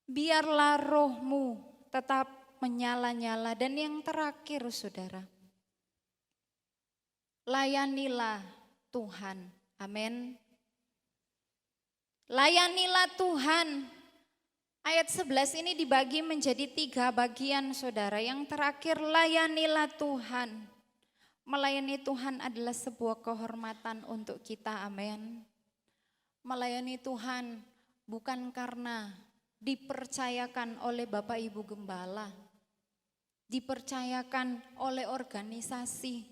Biarlah rohmu tetap menyala-nyala. Dan yang terakhir saudara, layanilah Tuhan. Amin. Layanilah Tuhan. Ayat 11 ini dibagi menjadi 3 bagian saudara. Yang terakhir, layanilah Tuhan. Melayani Tuhan adalah sebuah kehormatan untuk kita, amin. Melayani Tuhan bukan karena dipercayakan oleh Bapak Ibu Gembala, dipercayakan oleh organisasi.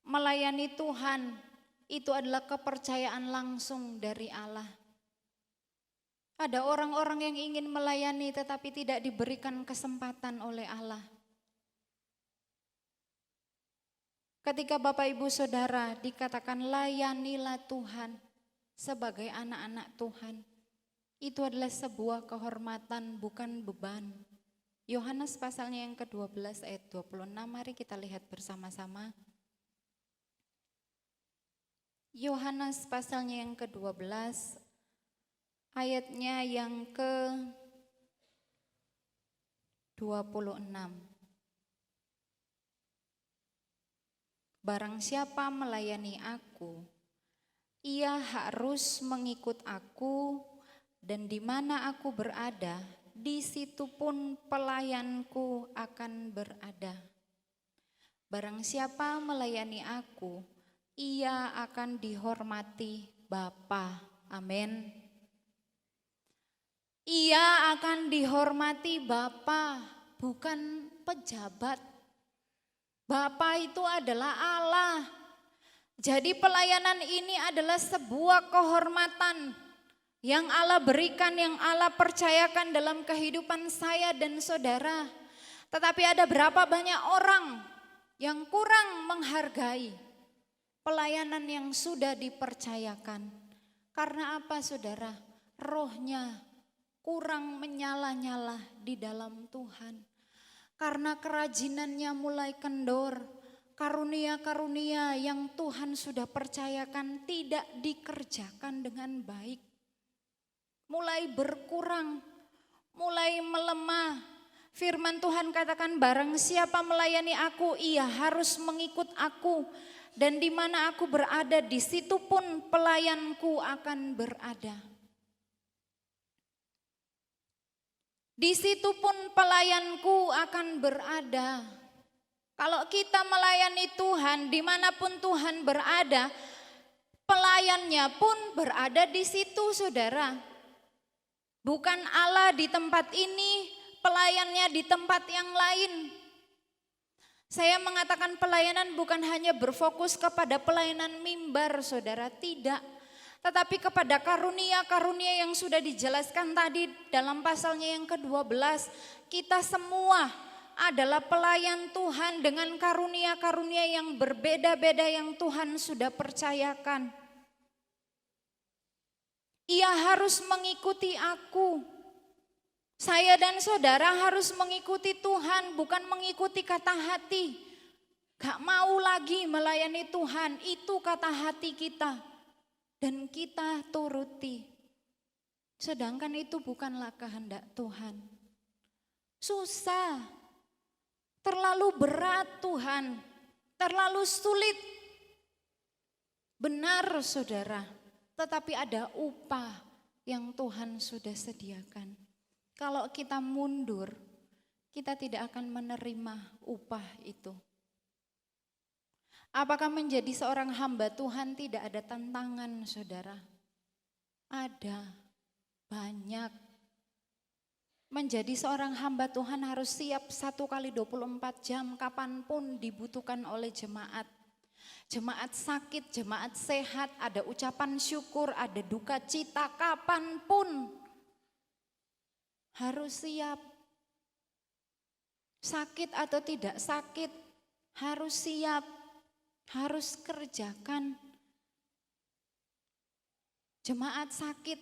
Melayani Tuhan itu adalah kepercayaan langsung dari Allah. Ada orang-orang yang ingin melayani tetapi tidak diberikan kesempatan oleh Allah. Ketika Bapak Ibu Saudara dikatakan layanilah Tuhan sebagai anak-anak Tuhan, Itu adalah sebuah kehormatan, bukan beban. Yohanes pasalnya yang ke-12 ayat 26, mari kita lihat bersama-sama. Yohanes pasalnya yang ke-12 ayatnya yang ke-26. Barang siapa melayani aku, ia harus mengikut aku, dan di mana aku berada, di situ pun pelayanku akan berada. Barang siapa melayani aku, ia akan dihormati Bapa. Amin. Ia akan dihormati Bapa, bukan pejabat. Bapa itu adalah Allah. Jadi pelayanan ini adalah sebuah kehormatan yang Allah berikan, yang Allah percayakan dalam kehidupan saya dan saudara. Tetapi ada berapa banyak orang yang kurang menghargai pelayanan yang sudah dipercayakan. Karena apa saudara? Rohnya kurang menyala-nyala di dalam Tuhan. Karena kerajinannya mulai kendor, karunia-karunia yang Tuhan sudah percayakan tidak dikerjakan dengan baik. Mulai berkurang, mulai melemah. Firman Tuhan katakan, barang siapa melayani aku, ia harus mengikut aku. Dan di mana aku berada, di situ pun pelayanku akan berada. Di situ pun pelayanku akan berada. Kalau kita melayani Tuhan, dimanapun Tuhan berada, pelayannya pun berada di situ saudara. Bukan Allah di tempat ini, pelayannya di tempat yang lain. Saya mengatakan pelayanan bukan hanya berfokus kepada pelayanan mimbar saudara, tidak. Tetapi kepada karunia-karunia yang sudah dijelaskan tadi dalam pasalnya yang ke-12, kita semua adalah pelayan Tuhan dengan karunia-karunia yang berbeda-beda yang Tuhan sudah percayakan. Ia harus mengikuti aku. Saya dan saudara harus mengikuti Tuhan, bukan mengikuti kata hati. Gak mau lagi melayani Tuhan, itu kata hati kita. Dan kita turuti. Sedangkan itu bukanlah kehendak Tuhan. Susah. Terlalu berat Tuhan. Terlalu sulit. Benar saudara. Tetapi ada upah yang Tuhan sudah sediakan. Kalau kita mundur, kita tidak akan menerima upah itu. Apakah menjadi seorang hamba Tuhan tidak ada tantangan saudara? Ada, banyak. Menjadi seorang hamba Tuhan harus siap 1 kali 24 jam kapanpun dibutuhkan oleh jemaat. Jemaat sakit, jemaat sehat, ada ucapan syukur, ada duka cita, kapanpun harus siap. Sakit atau tidak sakit, harus siap. Harus kerjakan. Jemaat sakit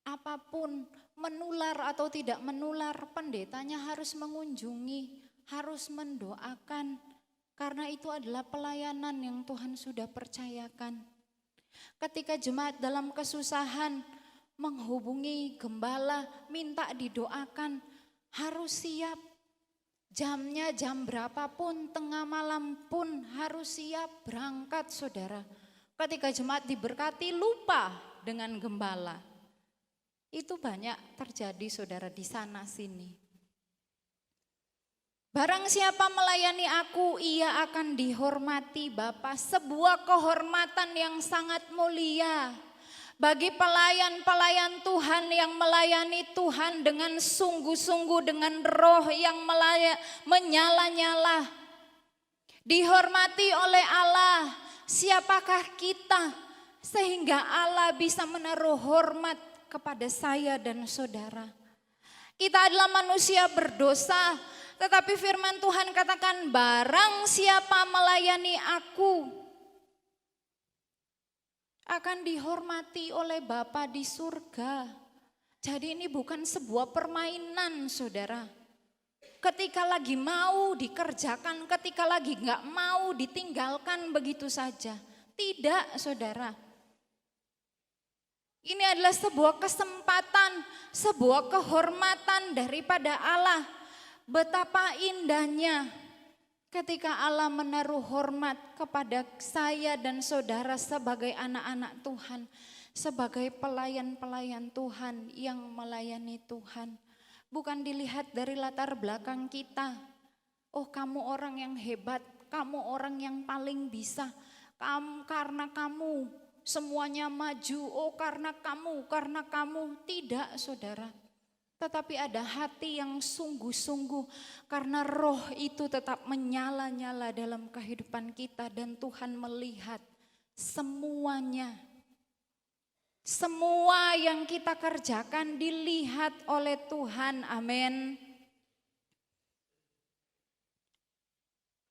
apapun, menular atau tidak menular, pendetanya harus mengunjungi, harus mendoakan. Karena itu adalah pelayanan yang Tuhan sudah percayakan. Ketika jemaat dalam kesusahan menghubungi gembala, minta didoakan, harus siap. Jamnya jam berapapun, tengah malam pun harus siap berangkat saudara. Ketika jemaat diberkati lupa dengan gembala. Itu banyak terjadi saudara di sana sini. Barang siapa melayani aku, ia akan dihormati Bapa. Sebuah kehormatan yang sangat mulia. Bagi pelayan-pelayan Tuhan yang melayani Tuhan dengan sungguh-sungguh, dengan roh yang menyala-nyala. Dihormati oleh Allah, siapakah kita sehingga Allah bisa menaruh hormat kepada saya dan saudara. Kita adalah manusia berdosa, tetapi firman Tuhan katakan barang siapa melayani aku, akan dihormati oleh Bapa di surga. Jadi ini bukan sebuah permainan, saudara. Ketika lagi mau dikerjakan, ketika lagi nggak mau ditinggalkan begitu saja. Tidak, saudara. Ini adalah sebuah kesempatan, sebuah kehormatan daripada Allah. Betapa indahnya ketika Allah menaruh hormat kepada saya dan saudara sebagai anak-anak Tuhan, sebagai pelayan-pelayan Tuhan yang melayani Tuhan. Bukan dilihat dari latar belakang kita. Oh, kamu orang yang hebat, kamu orang yang paling bisa. Karena kamu semuanya maju, oh karena kamu. Tidak, saudara. Tetapi ada hati yang sungguh-sungguh karena roh itu tetap menyala-nyala dalam kehidupan kita dan Tuhan melihat semuanya. Semua yang kita kerjakan dilihat oleh Tuhan, amin.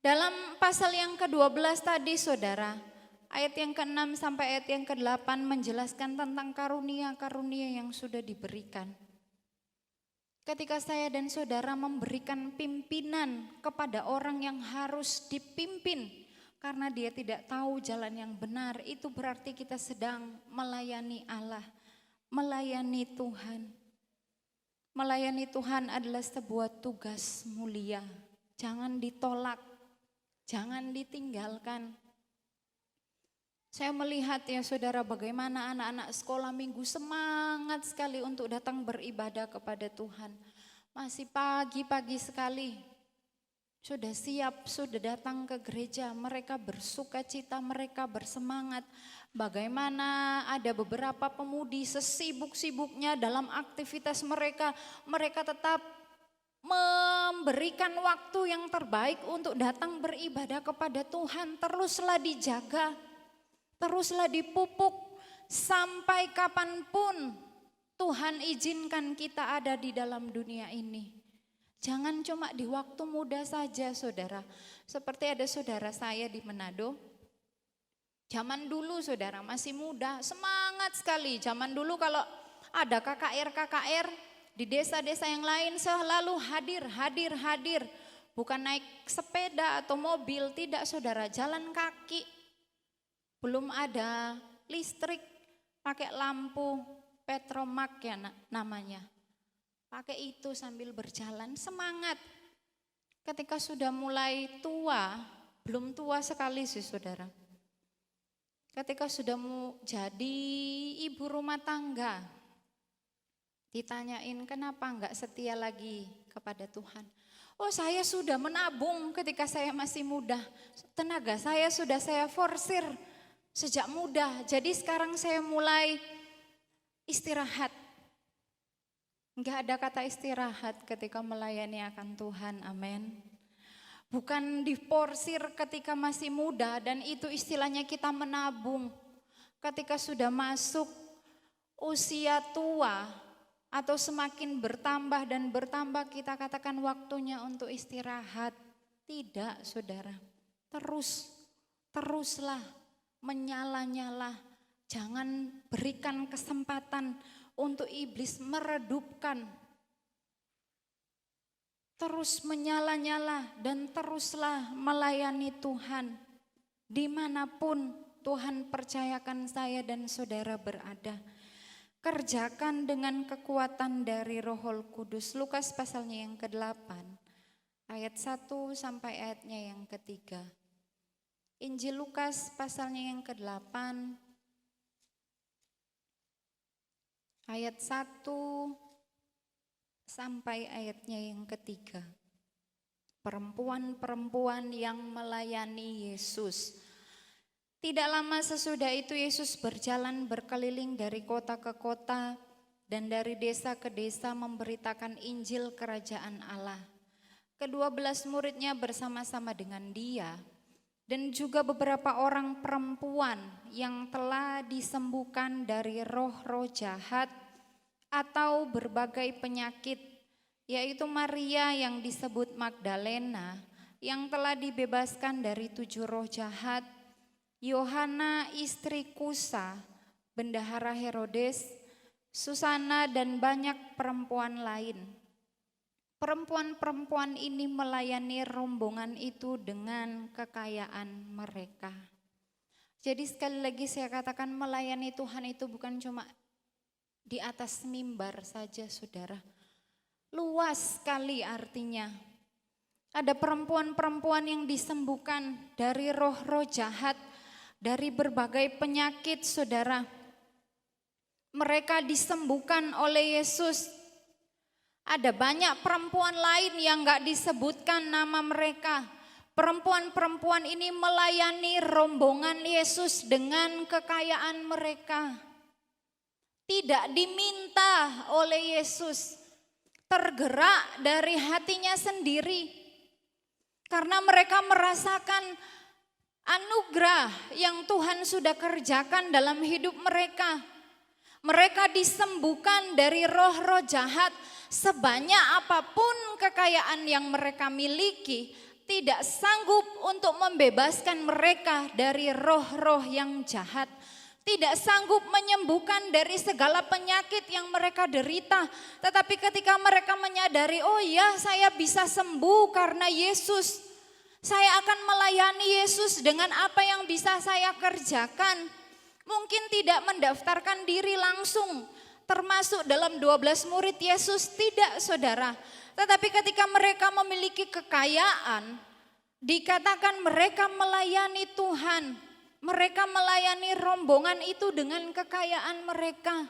Dalam pasal yang ke-12 tadi saudara, ayat yang ke-6 sampai ayat yang ke-8 menjelaskan tentang karunia-karunia yang sudah diberikan. Ketika saya dan saudara memberikan pimpinan kepada orang yang harus dipimpin, karena dia tidak tahu jalan yang benar, itu berarti kita sedang melayani Allah, melayani Tuhan. Melayani Tuhan adalah sebuah tugas mulia. Jangan ditolak, jangan ditinggalkan. Saya melihat ya saudara bagaimana anak-anak sekolah minggu semangat sekali untuk datang beribadah kepada Tuhan. Masih pagi-pagi sekali. Sudah siap, sudah datang ke gereja, mereka bersuka cita, mereka bersemangat. Bagaimana ada beberapa pemudi sesibuk-sibuknya dalam aktivitas mereka, mereka tetap memberikan waktu yang terbaik untuk datang beribadah kepada Tuhan. Teruslah dijaga, teruslah dipupuk sampai kapanpun Tuhan izinkan kita ada di dalam dunia ini. Jangan cuma di waktu muda saja saudara. Seperti ada saudara saya di Manado. Zaman dulu saudara masih muda, semangat sekali. Zaman dulu kalau ada KKR di desa-desa yang lain selalu hadir. Bukan naik sepeda atau mobil, tidak saudara, jalan kaki. Belum ada listrik, pakai lampu petromak ya namanya. Pakai itu sambil berjalan, semangat. Ketika sudah mulai tua, belum tua sekali sih saudara. Ketika sudah mau jadi ibu rumah tangga, ditanyain kenapa enggak setia lagi kepada Tuhan. Oh saya sudah menabung ketika saya masih muda. Tenaga saya sudah saya forsir sejak muda. Jadi sekarang saya mulai istirahat. Enggak ada kata istirahat ketika melayani akan Tuhan, amin. Bukan diporsir ketika masih muda dan itu istilahnya kita menabung. Ketika sudah masuk usia tua atau semakin bertambah dan bertambah kita katakan waktunya untuk istirahat. Tidak saudara, teruslah menyala-nyala. Jangan berikan kesempatan untuk iblis meredupkan. Terus menyala-nyala dan teruslah melayani Tuhan. Dimanapun Tuhan percayakan saya dan saudara berada. Kerjakan dengan kekuatan dari Roh Kudus. Lukas pasalnya yang ke-8, ayat 1 sampai ayatnya yang ke-3. Injil Lukas pasalnya yang ke-8, ayat 1 sampai ayatnya yang ke-3. Perempuan-perempuan yang melayani Yesus. Tidak lama sesudah itu Yesus berjalan berkeliling dari kota ke kota dan dari desa ke desa memberitakan Injil Kerajaan Allah. Ke-12 muridnya bersama-sama dengan dia dan juga beberapa orang perempuan yang telah disembuhkan dari roh-roh jahat atau berbagai penyakit, yaitu Maria yang disebut Magdalena yang telah dibebaskan dari 7 roh jahat, Yohana istri Kusa, bendahara Herodes, Susana dan banyak perempuan lain. Perempuan-perempuan ini melayani rombongan itu dengan kekayaan mereka. Jadi sekali lagi saya katakan melayani Tuhan itu bukan cuma di atas mimbar saja saudara. Luas sekali artinya. Ada perempuan-perempuan yang disembuhkan dari roh-roh jahat, dari berbagai penyakit saudara. Mereka disembuhkan oleh Yesus. Ada banyak perempuan lain yang gak disebutkan nama mereka. Perempuan-perempuan ini melayani rombongan Yesus dengan kekayaan mereka. Tidak diminta oleh Yesus. Tergerak dari hatinya sendiri. Karena mereka merasakan anugerah yang Tuhan sudah kerjakan dalam hidup mereka. Mereka disembuhkan dari roh-roh jahat. Sebanyak apapun kekayaan yang mereka miliki, tidak sanggup untuk membebaskan mereka dari roh-roh yang jahat. Tidak sanggup menyembuhkan dari segala penyakit yang mereka derita. Tetapi ketika mereka menyadari, oh ya saya bisa sembuh karena Yesus. Saya akan melayani Yesus dengan apa yang bisa saya kerjakan. Mungkin tidak mendaftarkan diri langsung, termasuk dalam 12 murid Yesus, tidak saudara. Tetapi ketika mereka memiliki kekayaan, dikatakan mereka melayani Tuhan. Mereka melayani rombongan itu dengan kekayaan mereka.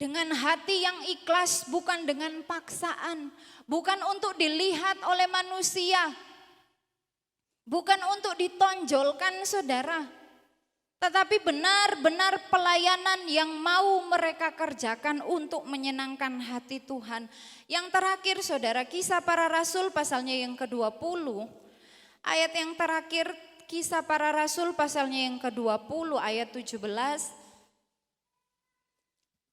Dengan hati yang ikhlas, bukan dengan paksaan. Bukan untuk dilihat oleh manusia. Bukan untuk ditonjolkan saudara. Tetapi benar-benar pelayanan yang mau mereka kerjakan untuk menyenangkan hati Tuhan. Yang terakhir saudara, Kisah Para Rasul pasalnya yang ke-20. Ayat yang terakhir Kisah Para Rasul pasalnya yang ke-20 ayat 17.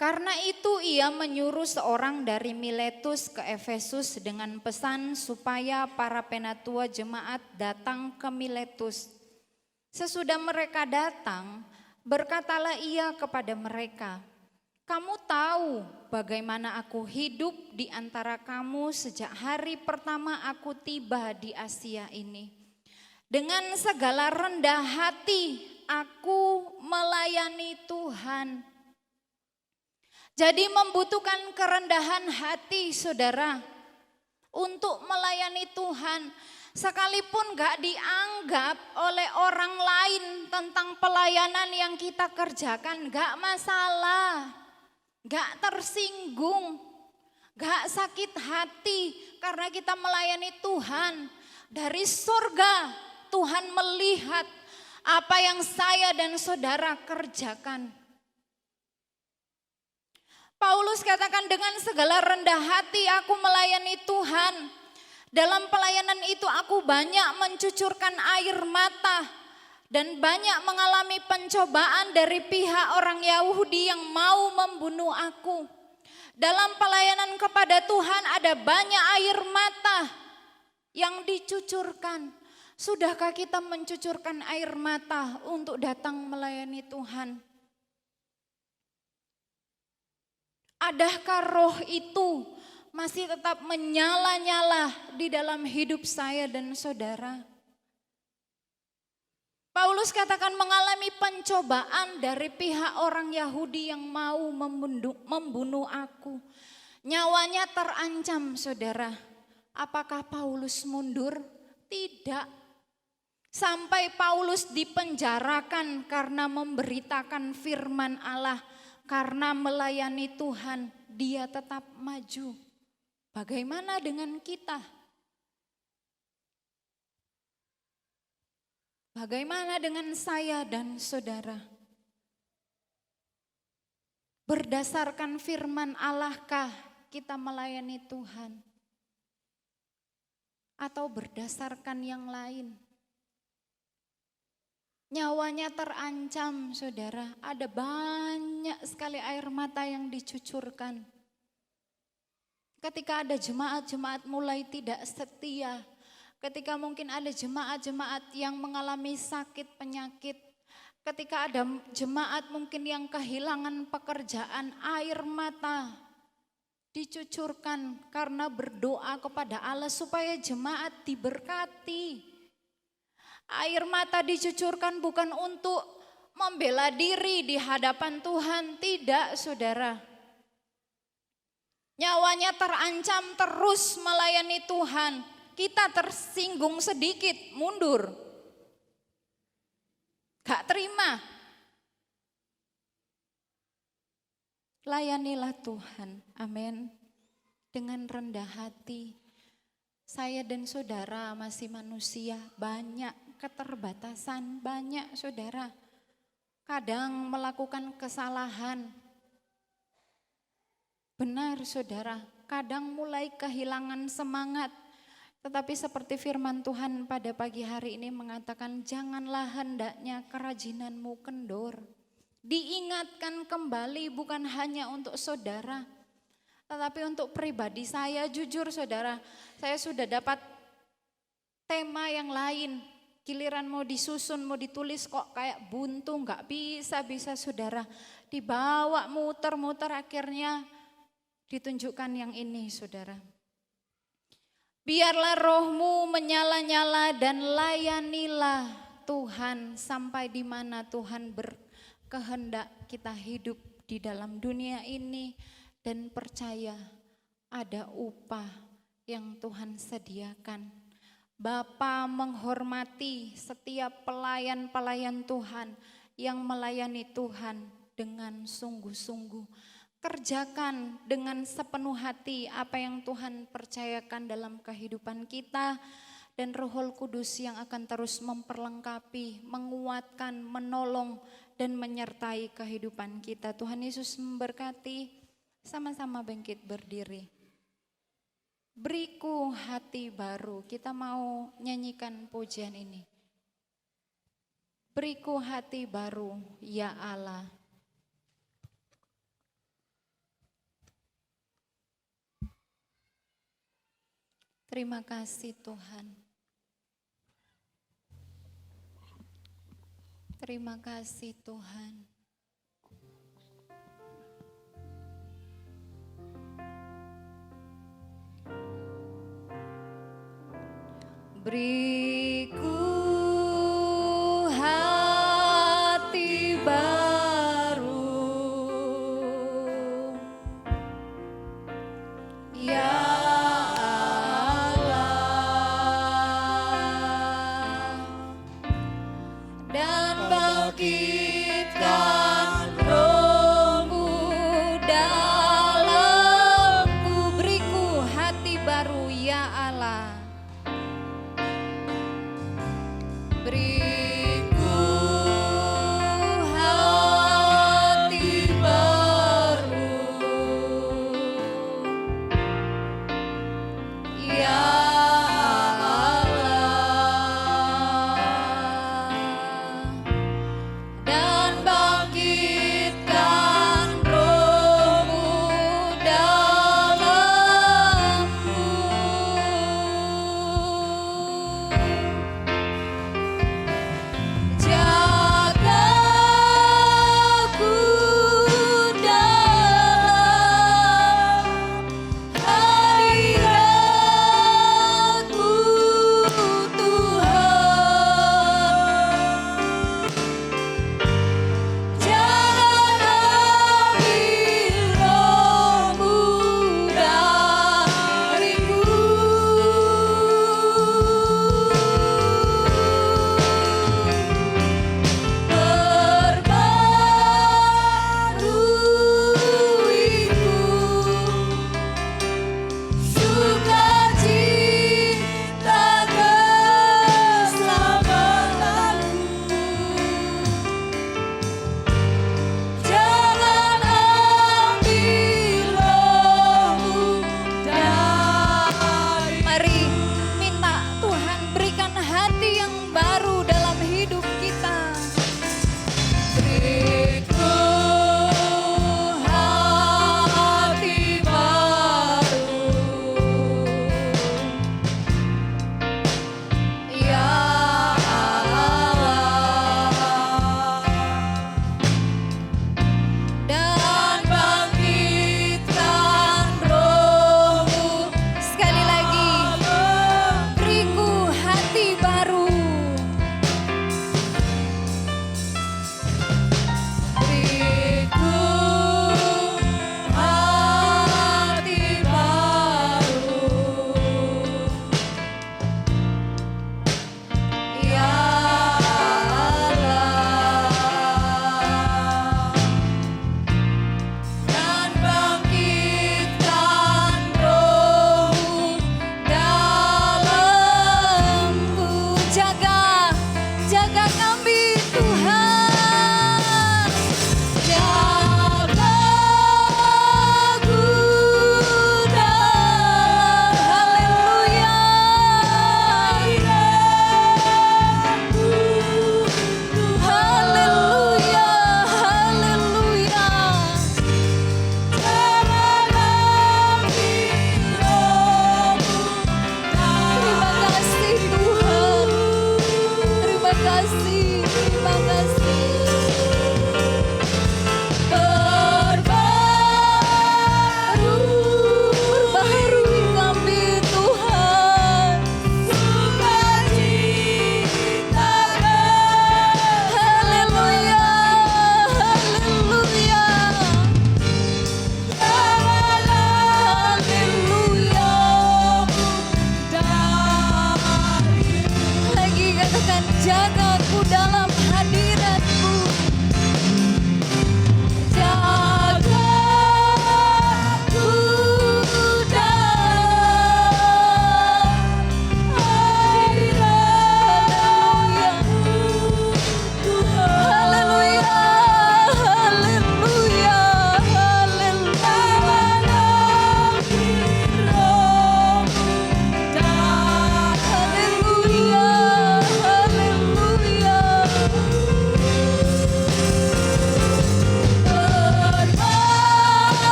Karena itu ia menyuruh seorang dari Miletus ke Efesus dengan pesan supaya para penatua jemaat datang ke Miletus. Sesudah mereka datang, berkatalah ia kepada mereka, kamu tahu bagaimana aku hidup di antara kamu sejak hari pertama aku tiba di Asia ini. Dengan segala rendah hati aku melayani Tuhan. Jadi membutuhkan kerendahan hati saudara untuk melayani Tuhan. Sekalipun gak dianggap oleh orang lain tentang pelayanan yang kita kerjakan, gak masalah, gak tersinggung, gak sakit hati karena kita melayani Tuhan. Dari surga Tuhan melihat apa yang saya dan saudara kerjakan. Paulus katakan dengan segala rendah hati aku melayani Tuhan. Dalam pelayanan itu aku banyak mencucurkan air mata dan banyak mengalami pencobaan dari pihak orang Yahudi yang mau membunuh aku. Dalam pelayanan kepada Tuhan ada banyak air mata yang dicucurkan. Sudahkah kita mencucurkan air mata untuk datang melayani Tuhan? Adakah roh itu masih tetap menyala-nyala di dalam hidup saya dan saudara? Paulus katakan mengalami pencobaan dari pihak orang Yahudi yang mau membunuh aku. Nyawanya terancam saudara. Apakah Paulus mundur? Tidak. Sampai Paulus dipenjarakan karena memberitakan firman Allah. Karena melayani Tuhan, dia tetap maju. Bagaimana dengan kita? Bagaimana dengan saya dan saudara? Berdasarkan firman Allahkah kita melayani Tuhan? Atau berdasarkan yang lain? Nyawanya terancam saudara, ada banyak sekali air mata yang dicucurkan. Ketika ada jemaat-jemaat mulai tidak setia, ketika mungkin ada jemaat-jemaat yang mengalami sakit penyakit, Ketika ada jemaat mungkin yang kehilangan pekerjaan, air mata dicucurkan karena berdoa kepada Allah supaya jemaat diberkati. Air mata dicucurkan bukan untuk membela diri di hadapan Tuhan, tidak saudara. Nyawanya terancam terus melayani Tuhan, kita tersinggung sedikit, mundur. Gak terima. Layanilah Tuhan, amin. Dengan rendah hati. Saya dan saudara masih manusia, banyak keterbatasan, banyak saudara. Kadang melakukan kesalahan. Benar saudara, kadang mulai kehilangan semangat. Tetapi seperti firman Tuhan pada pagi hari ini mengatakan, janganlah hendaknya kerajinanmu kendor. Diingatkan kembali bukan hanya untuk saudara, tetapi untuk pribadi saya. Jujur saudara, saya sudah dapat tema yang lain. Giliran mau disusun, mau ditulis kok kayak buntu, gak bisa saudara. Dibawa muter-muter akhirnya ditunjukkan yang ini saudara. Biarlah rohmu menyala-nyala dan layanilah Tuhan sampai di mana Tuhan berkehendak kita hidup di dalam dunia ini, dan percaya ada upah yang Tuhan sediakan. Bapa menghormati setiap pelayan-pelayan Tuhan yang melayani Tuhan dengan sungguh-sungguh. Kerjakan dengan sepenuh hati apa yang Tuhan percayakan dalam kehidupan kita, dan Roh Kudus yang akan terus memperlengkapi, menguatkan, menolong, dan menyertai kehidupan kita. Tuhan Yesus memberkati. Sama-sama bangkit berdiri. Beriku hati baru. Kita mau nyanyikan pujian ini. Beriku hati baru, ya Allah. Terima kasih Tuhan. Terima kasih Tuhan. Beriku hati baru, ya bangkitkan rohmu dalamku. Beriku hati baru ya Allah. Beriku hati baru,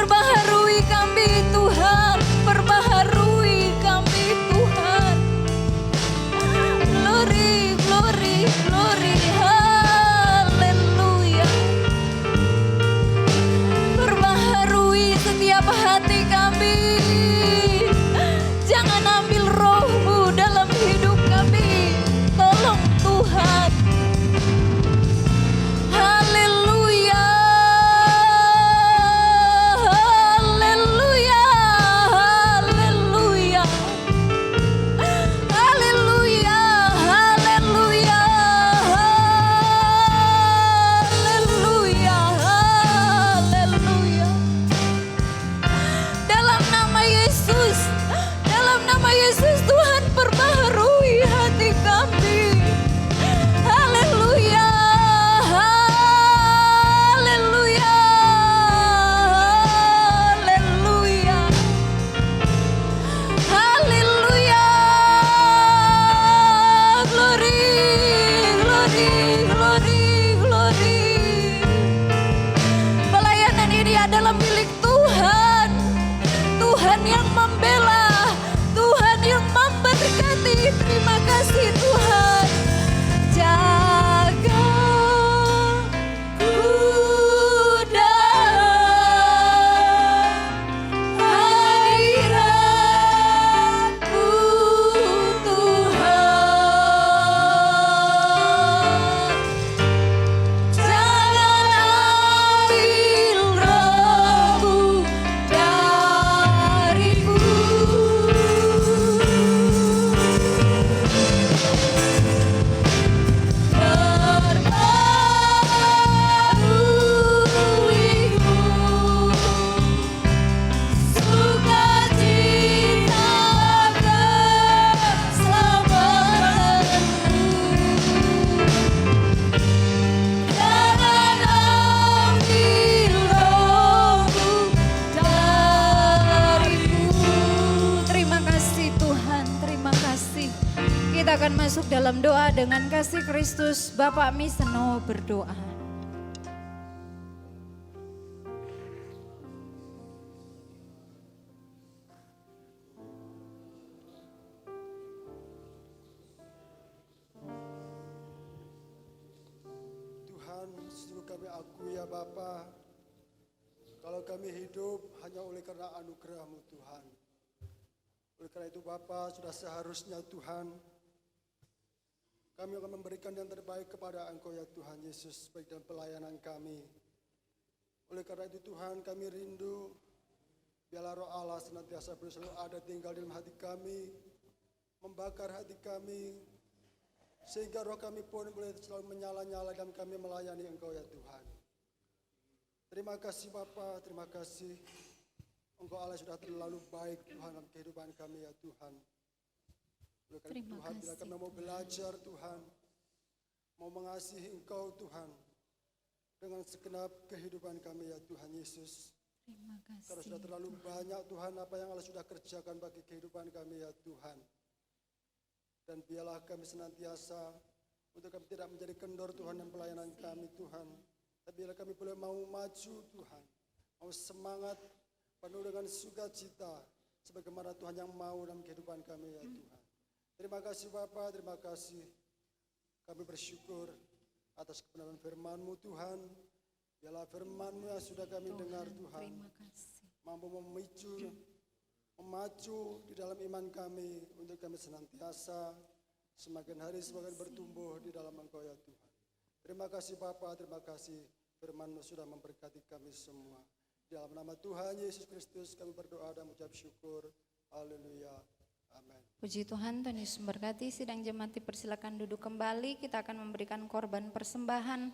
Perbaharui kami Tuhan, perbaharui kami Tuhan. Glory, glory, glory, haleluya. Perbaharui setiap hati kami. Jangan ambil roh-Mu dalam hidup kami. Tolong Tuhan. Haleluya. Haleluya. Haleluya. Haleluya. Haleluya. Haleluya. Haleluya. Dalam nama Yesus, dalam nama Yesus Tuhan perbaharui hati kami. Haleluya. Haleluya. Haleluya. Haleluya. Glory, glory, glory, glory. Pelayanan ini adalah milik Tuhan. Tuhan yang membela, Tuhan yang memberkati. Terima kasih Tuhan. Jaga kuda hadirat-Mu Tuhan. Jangan ambil roh-Mu dariku. Perbaharuiku sukacita keselamatanku. Jangan ambil roh-Mu dariku. Terima kasih Tuhan, terima kasih. Kita akan masuk dalam doa dengan kasih Kristus. Bapak Miseno berdoa. Tuhan, sungguh kami akui ya Bapa, kalau kami hidup hanya oleh karena anugerah-Mu Tuhan. Oleh karena itu Bapa, sudah seharusnya Tuhan, kami akan memberikan yang terbaik kepada Engkau ya Tuhan Yesus, baik dalam pelayanan kami. Oleh karena itu Tuhan, kami rindu, biarlah roh Allah senantiasa selalu ada tinggal dalam hati kami, membakar hati kami, sehingga roh kami pun boleh selalu menyala-nyala dan kami melayani Engkau ya Tuhan. Terima kasih Bapa, terima kasih. Engkau Allah sudah terlalu baik Tuhan dalam kehidupan kami ya Tuhan. Oleh karena itu, Tuhan, bila kami mau belajar Tuhan, mau mengasihi Engkau Tuhan, dengan segenap kehidupan kami ya Tuhan Yesus. Terima kasih. Karena sudah terlalu banyak Tuhan apa yang Allah sudah kerjakan bagi kehidupan kami ya Tuhan. Dan biarlah kami senantiasa untuk kami tidak menjadi kendor Tuhan dan pelayanan kami Tuhan. Tapi biarlah kami boleh mau maju Tuhan, mau semangat penuh dengan sukacita sebagaimana Tuhan yang mau dalam kehidupan kami ya Tuhan. Terima kasih Bapa, terima kasih. Kami bersyukur atas kebenaran firman-Mu Tuhan. Biarlah firman-Mu yang sudah kami dengar Tuhan, Terima kasih. mampu memacu di dalam iman kami untuk kami senantiasa semakin hari semakin bertumbuh di dalam Engkau ya Tuhan. Terima kasih Bapa, terima kasih firman-Mu sudah memberkati kami semua. Di dalam nama Tuhan Yesus Kristus kami berdoa dan mengucap syukur. Haleluya. Amin. Puji Tuhan, Tuhan Yesus memberkati. Sidang jemaat dipersilakan duduk kembali. Kita akan memberikan korban persembahan.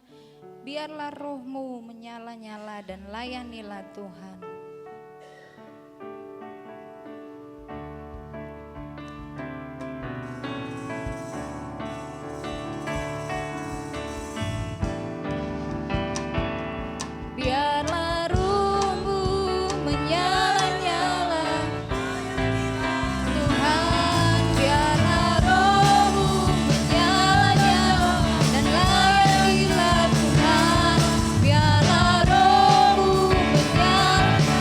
Biarlah roh-Mu menyala-nyala dan layanilah Tuhan. Biarlah roh-Mu menyala-nyala Tuhan, biarlah roh-Mu menyala-nyala dan layanilah Tuhan. Biarlah roh-Mu menyala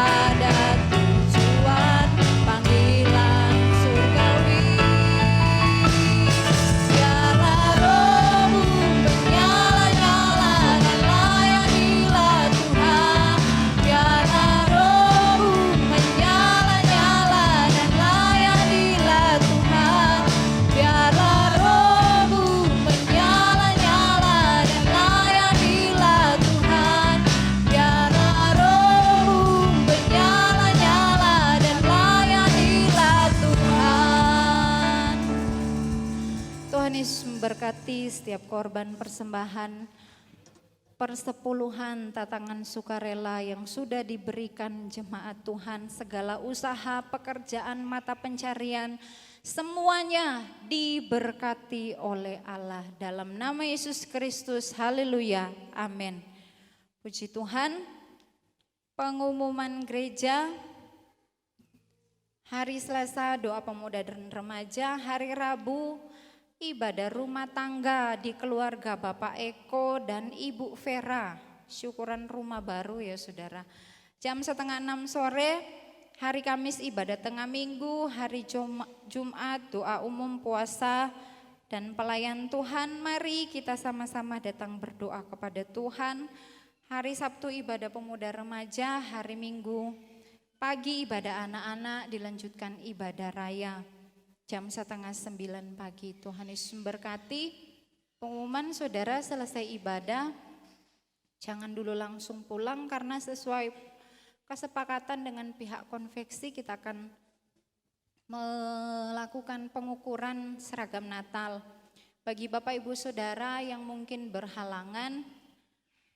pada tujuan panggilan surgawi. Biarlah rohmu menyala-nyala dan layanilah Tuhan. Biarlah rohmu menyala-nyala dan layanilah Tuhan. Biarlah rohmu menyala-nyala dan layanilah Tuhan. Biarlah rohmu menyala-nyala dan layanilah Tuhan. Tuhan Yesus memberkati setiap korban persembahan persepuluhan tatangan sukarela yang sudah diberikan jemaat Tuhan, segala usaha, pekerjaan, mata pencarian, semuanya diberkati oleh Allah. Dalam nama Yesus Kristus, haleluya, amin. Puji Tuhan. Pengumuman gereja, hari Selasa doa pemuda dan remaja, hari Rabu ibadah rumah tangga di keluarga Bapak Eko dan Ibu Vera, syukuran rumah baru ya saudara. Jam 5:30 sore, hari Kamis ibadah tengah minggu, hari Jumat doa umum puasa dan pelayan Tuhan. Mari kita sama-sama datang berdoa kepada Tuhan. Hari Sabtu ibadah pemuda remaja, hari Minggu pagi ibadah anak-anak, dilanjutkan ibadah raya. Jam 8:30 pagi. Tuhan Yesus memberkati. Pengumuman saudara, selesai ibadah jangan dulu langsung pulang, karena sesuai kesepakatan dengan pihak konveksi kita akan melakukan pengukuran seragam Natal. Bagi Bapak Ibu Saudara yang mungkin berhalangan,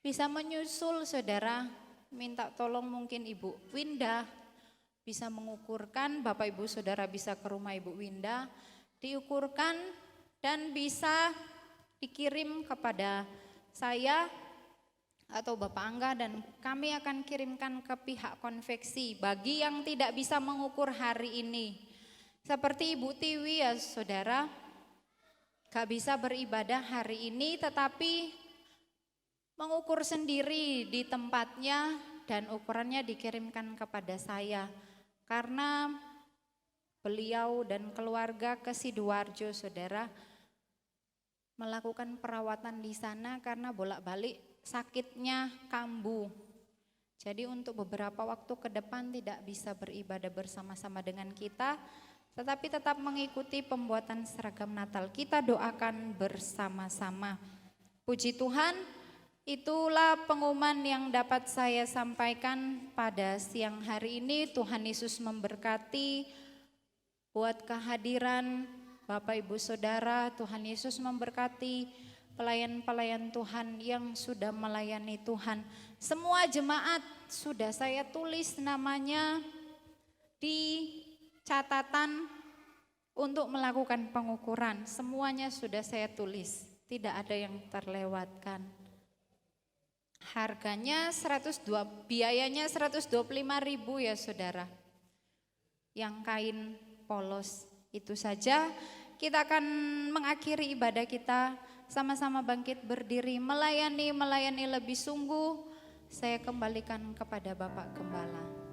bisa menyusul saudara, minta tolong mungkin Ibu Winda bisa mengukurkan. Bapak Ibu Saudara bisa ke rumah Ibu Winda, diukurkan dan bisa dikirim kepada saya atau Bapak Angga, dan kami akan kirimkan ke pihak konveksi. Bagi yang tidak bisa mengukur hari ini, seperti Ibu Tiwi ya saudara, gak bisa beribadah hari ini tetapi mengukur sendiri di tempatnya dan ukurannya dikirimkan kepada saya. Karena beliau dan keluarga ke Sidoarjo saudara, melakukan perawatan di sana karena bolak-balik sakitnya kambuh. Jadi untuk beberapa waktu ke depan tidak bisa beribadah bersama-sama dengan kita, tetapi tetap mengikuti pembuatan seragam Natal. Kita doakan bersama-sama. Puji Tuhan. Itulah pengumuman yang dapat saya sampaikan pada siang hari ini. Tuhan Yesus memberkati buat kehadiran Bapak Ibu Saudara. Tuhan Yesus memberkati pelayan-pelayan Tuhan yang sudah melayani Tuhan. Semua jemaat sudah saya tulis namanya di catatan untuk melakukan pengukuran. Semuanya sudah saya tulis, tidak ada yang terlewatkan. Harganya biayanya 125.000 ya saudara. Yang kain polos itu saja. Kita akan mengakhiri ibadah kita, sama-sama bangkit berdiri, melayani lebih sungguh. Saya kembalikan kepada Bapak Gembala.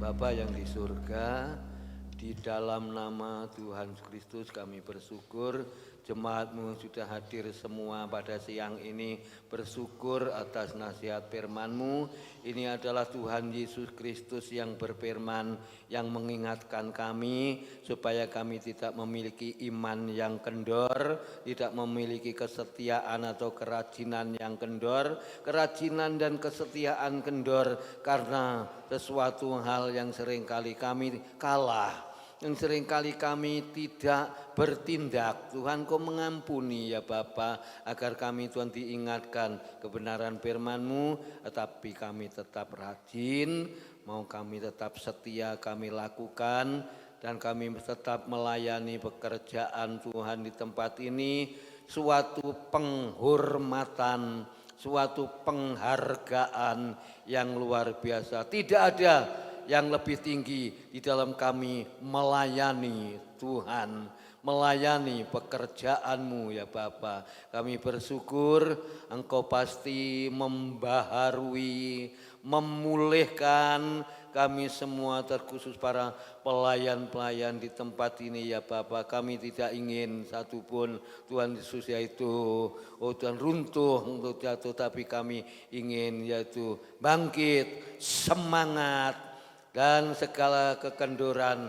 Bapa yang di surga, Di dalam nama Tuhan Kristus kami bersyukur jemaat-Mu sudah hadir semua pada siang ini, bersyukur atas nasihat firman-Mu. Ini adalah Tuhan Yesus Kristus yang berfirman, yang mengingatkan kami supaya kami tidak memiliki iman yang kendor, tidak memiliki kesetiaan atau kerajinan yang kendor, kerajinan dan kesetiaan kendor karena sesuatu hal yang seringkali kami kalah, yang seringkali kami tidak bertindak. Tuhan, Kau mengampuni ya Bapa, agar kami Tuhan diingatkan kebenaran firman-Mu, tetapi kami tetap rajin, mau kami tetap setia kami lakukan, dan kami tetap melayani pekerjaan Tuhan di tempat ini, suatu penghormatan, suatu penghargaan yang luar biasa. Tidak ada yang lebih tinggi di dalam kami melayani Tuhan, melayani pekerjaan-Mu ya Bapa. Kami bersyukur Engkau pasti membaharui, memulihkan kami semua, terkhusus para pelayan-pelayan di tempat ini ya Bapa. Kami tidak ingin satupun Tuhan Yesus yaitu Tuhan runtuh untuk jatuh, tapi kami ingin yaitu bangkit, semangat, dan segala kekendoran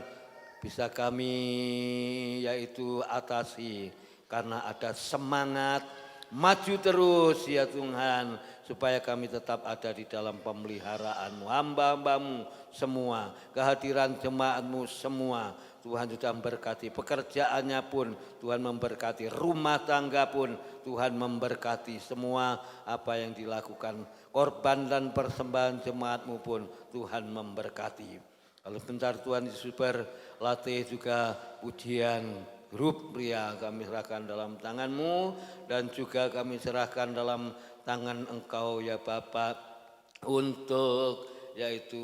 bisa kami yaitu atasi karena ada semangat maju terus ya Tuhan, supaya kami tetap ada di dalam pemeliharaan-Mu, hamba-hamba-Mu semua, kehadiran jemaat-Mu semua. Tuhan sudah memberkati pekerjaannya pun, Tuhan memberkati rumah tangga pun, Tuhan memberkati semua apa yang dilakukan, korban dan persembahan jemaat-Mu pun Tuhan memberkati. Kalau bentar Tuhan Yesus berlatih juga pujian grup pria kami serahkan dalam tangan-Mu, dan juga kami serahkan dalam tangan Engkau ya Bapa untuk yaitu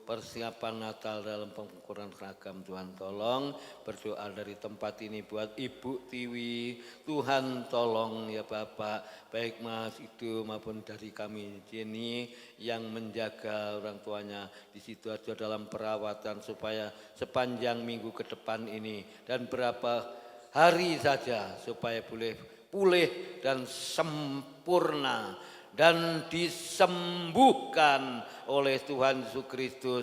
persiapan Natal dalam pengukuran seragam. Tuhan tolong, berdoa dari tempat ini buat Ibu Tiwi, Tuhan tolong ya Bapak, baik Mas Ido maupun dari kami Jenny yang menjaga orang tuanya di situ aja dalam perawatan, supaya sepanjang minggu ke depan ini dan berapa hari saja supaya boleh pulih dan sempurna dan disembuhkan oleh Tuhan Yesus Kristus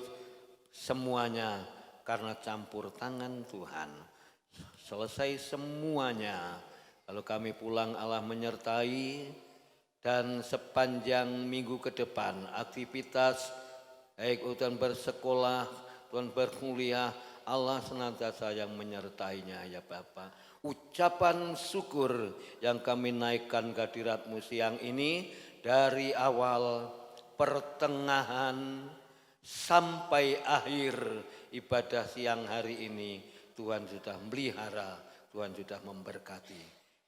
semuanya, karena campur tangan Tuhan. Selesai semuanya, kalau kami pulang Allah menyertai, dan sepanjang minggu ke depan aktivitas baik Tuhan bersekolah, Tuhan berkuliah, Allah senantiasa yang menyertainya ya Bapa. Ucapan syukur yang kami naikkan ke hadirat-Mu siang ini, dari awal, pertengahan, sampai akhir ibadah siang hari ini, Tuhan sudah melihara, Tuhan sudah memberkati.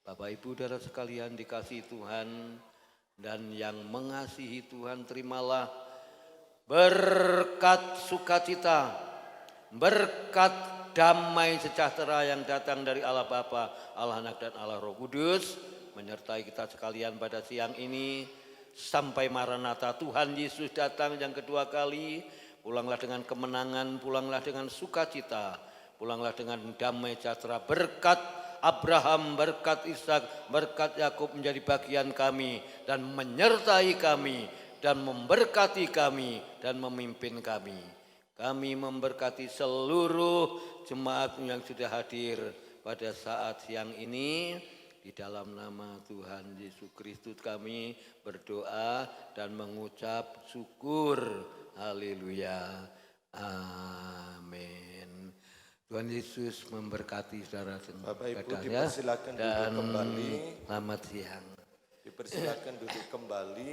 Bapak Ibu saudara sekalian dikasihi Tuhan, dan yang mengasihi Tuhan, terimalah berkat sukacita, berkat damai sejahtera yang datang dari Allah Bapa, Allah Anak dan Allah Roh Kudus menyertai kita sekalian pada siang ini sampai Maranatha Tuhan Yesus datang yang kedua kali. Pulanglah dengan kemenangan, pulanglah dengan sukacita, pulanglah dengan damai sejahtera. Berkat Abraham, berkat Ishak, berkat Yakub menjadi bagian kami dan menyertai kami dan memberkati kami dan memimpin kami. Kami memberkati seluruh jemaat yang sudah hadir pada saat siang ini. Di dalam nama Tuhan Yesus Kristus kami berdoa dan mengucap syukur. Haleluya. Amin. Tuhan Yesus memberkati saudara Bapak Ibu sekalian dipersilakan dan duduk kembali. selamat siang. Dipersilakan duduk kembali.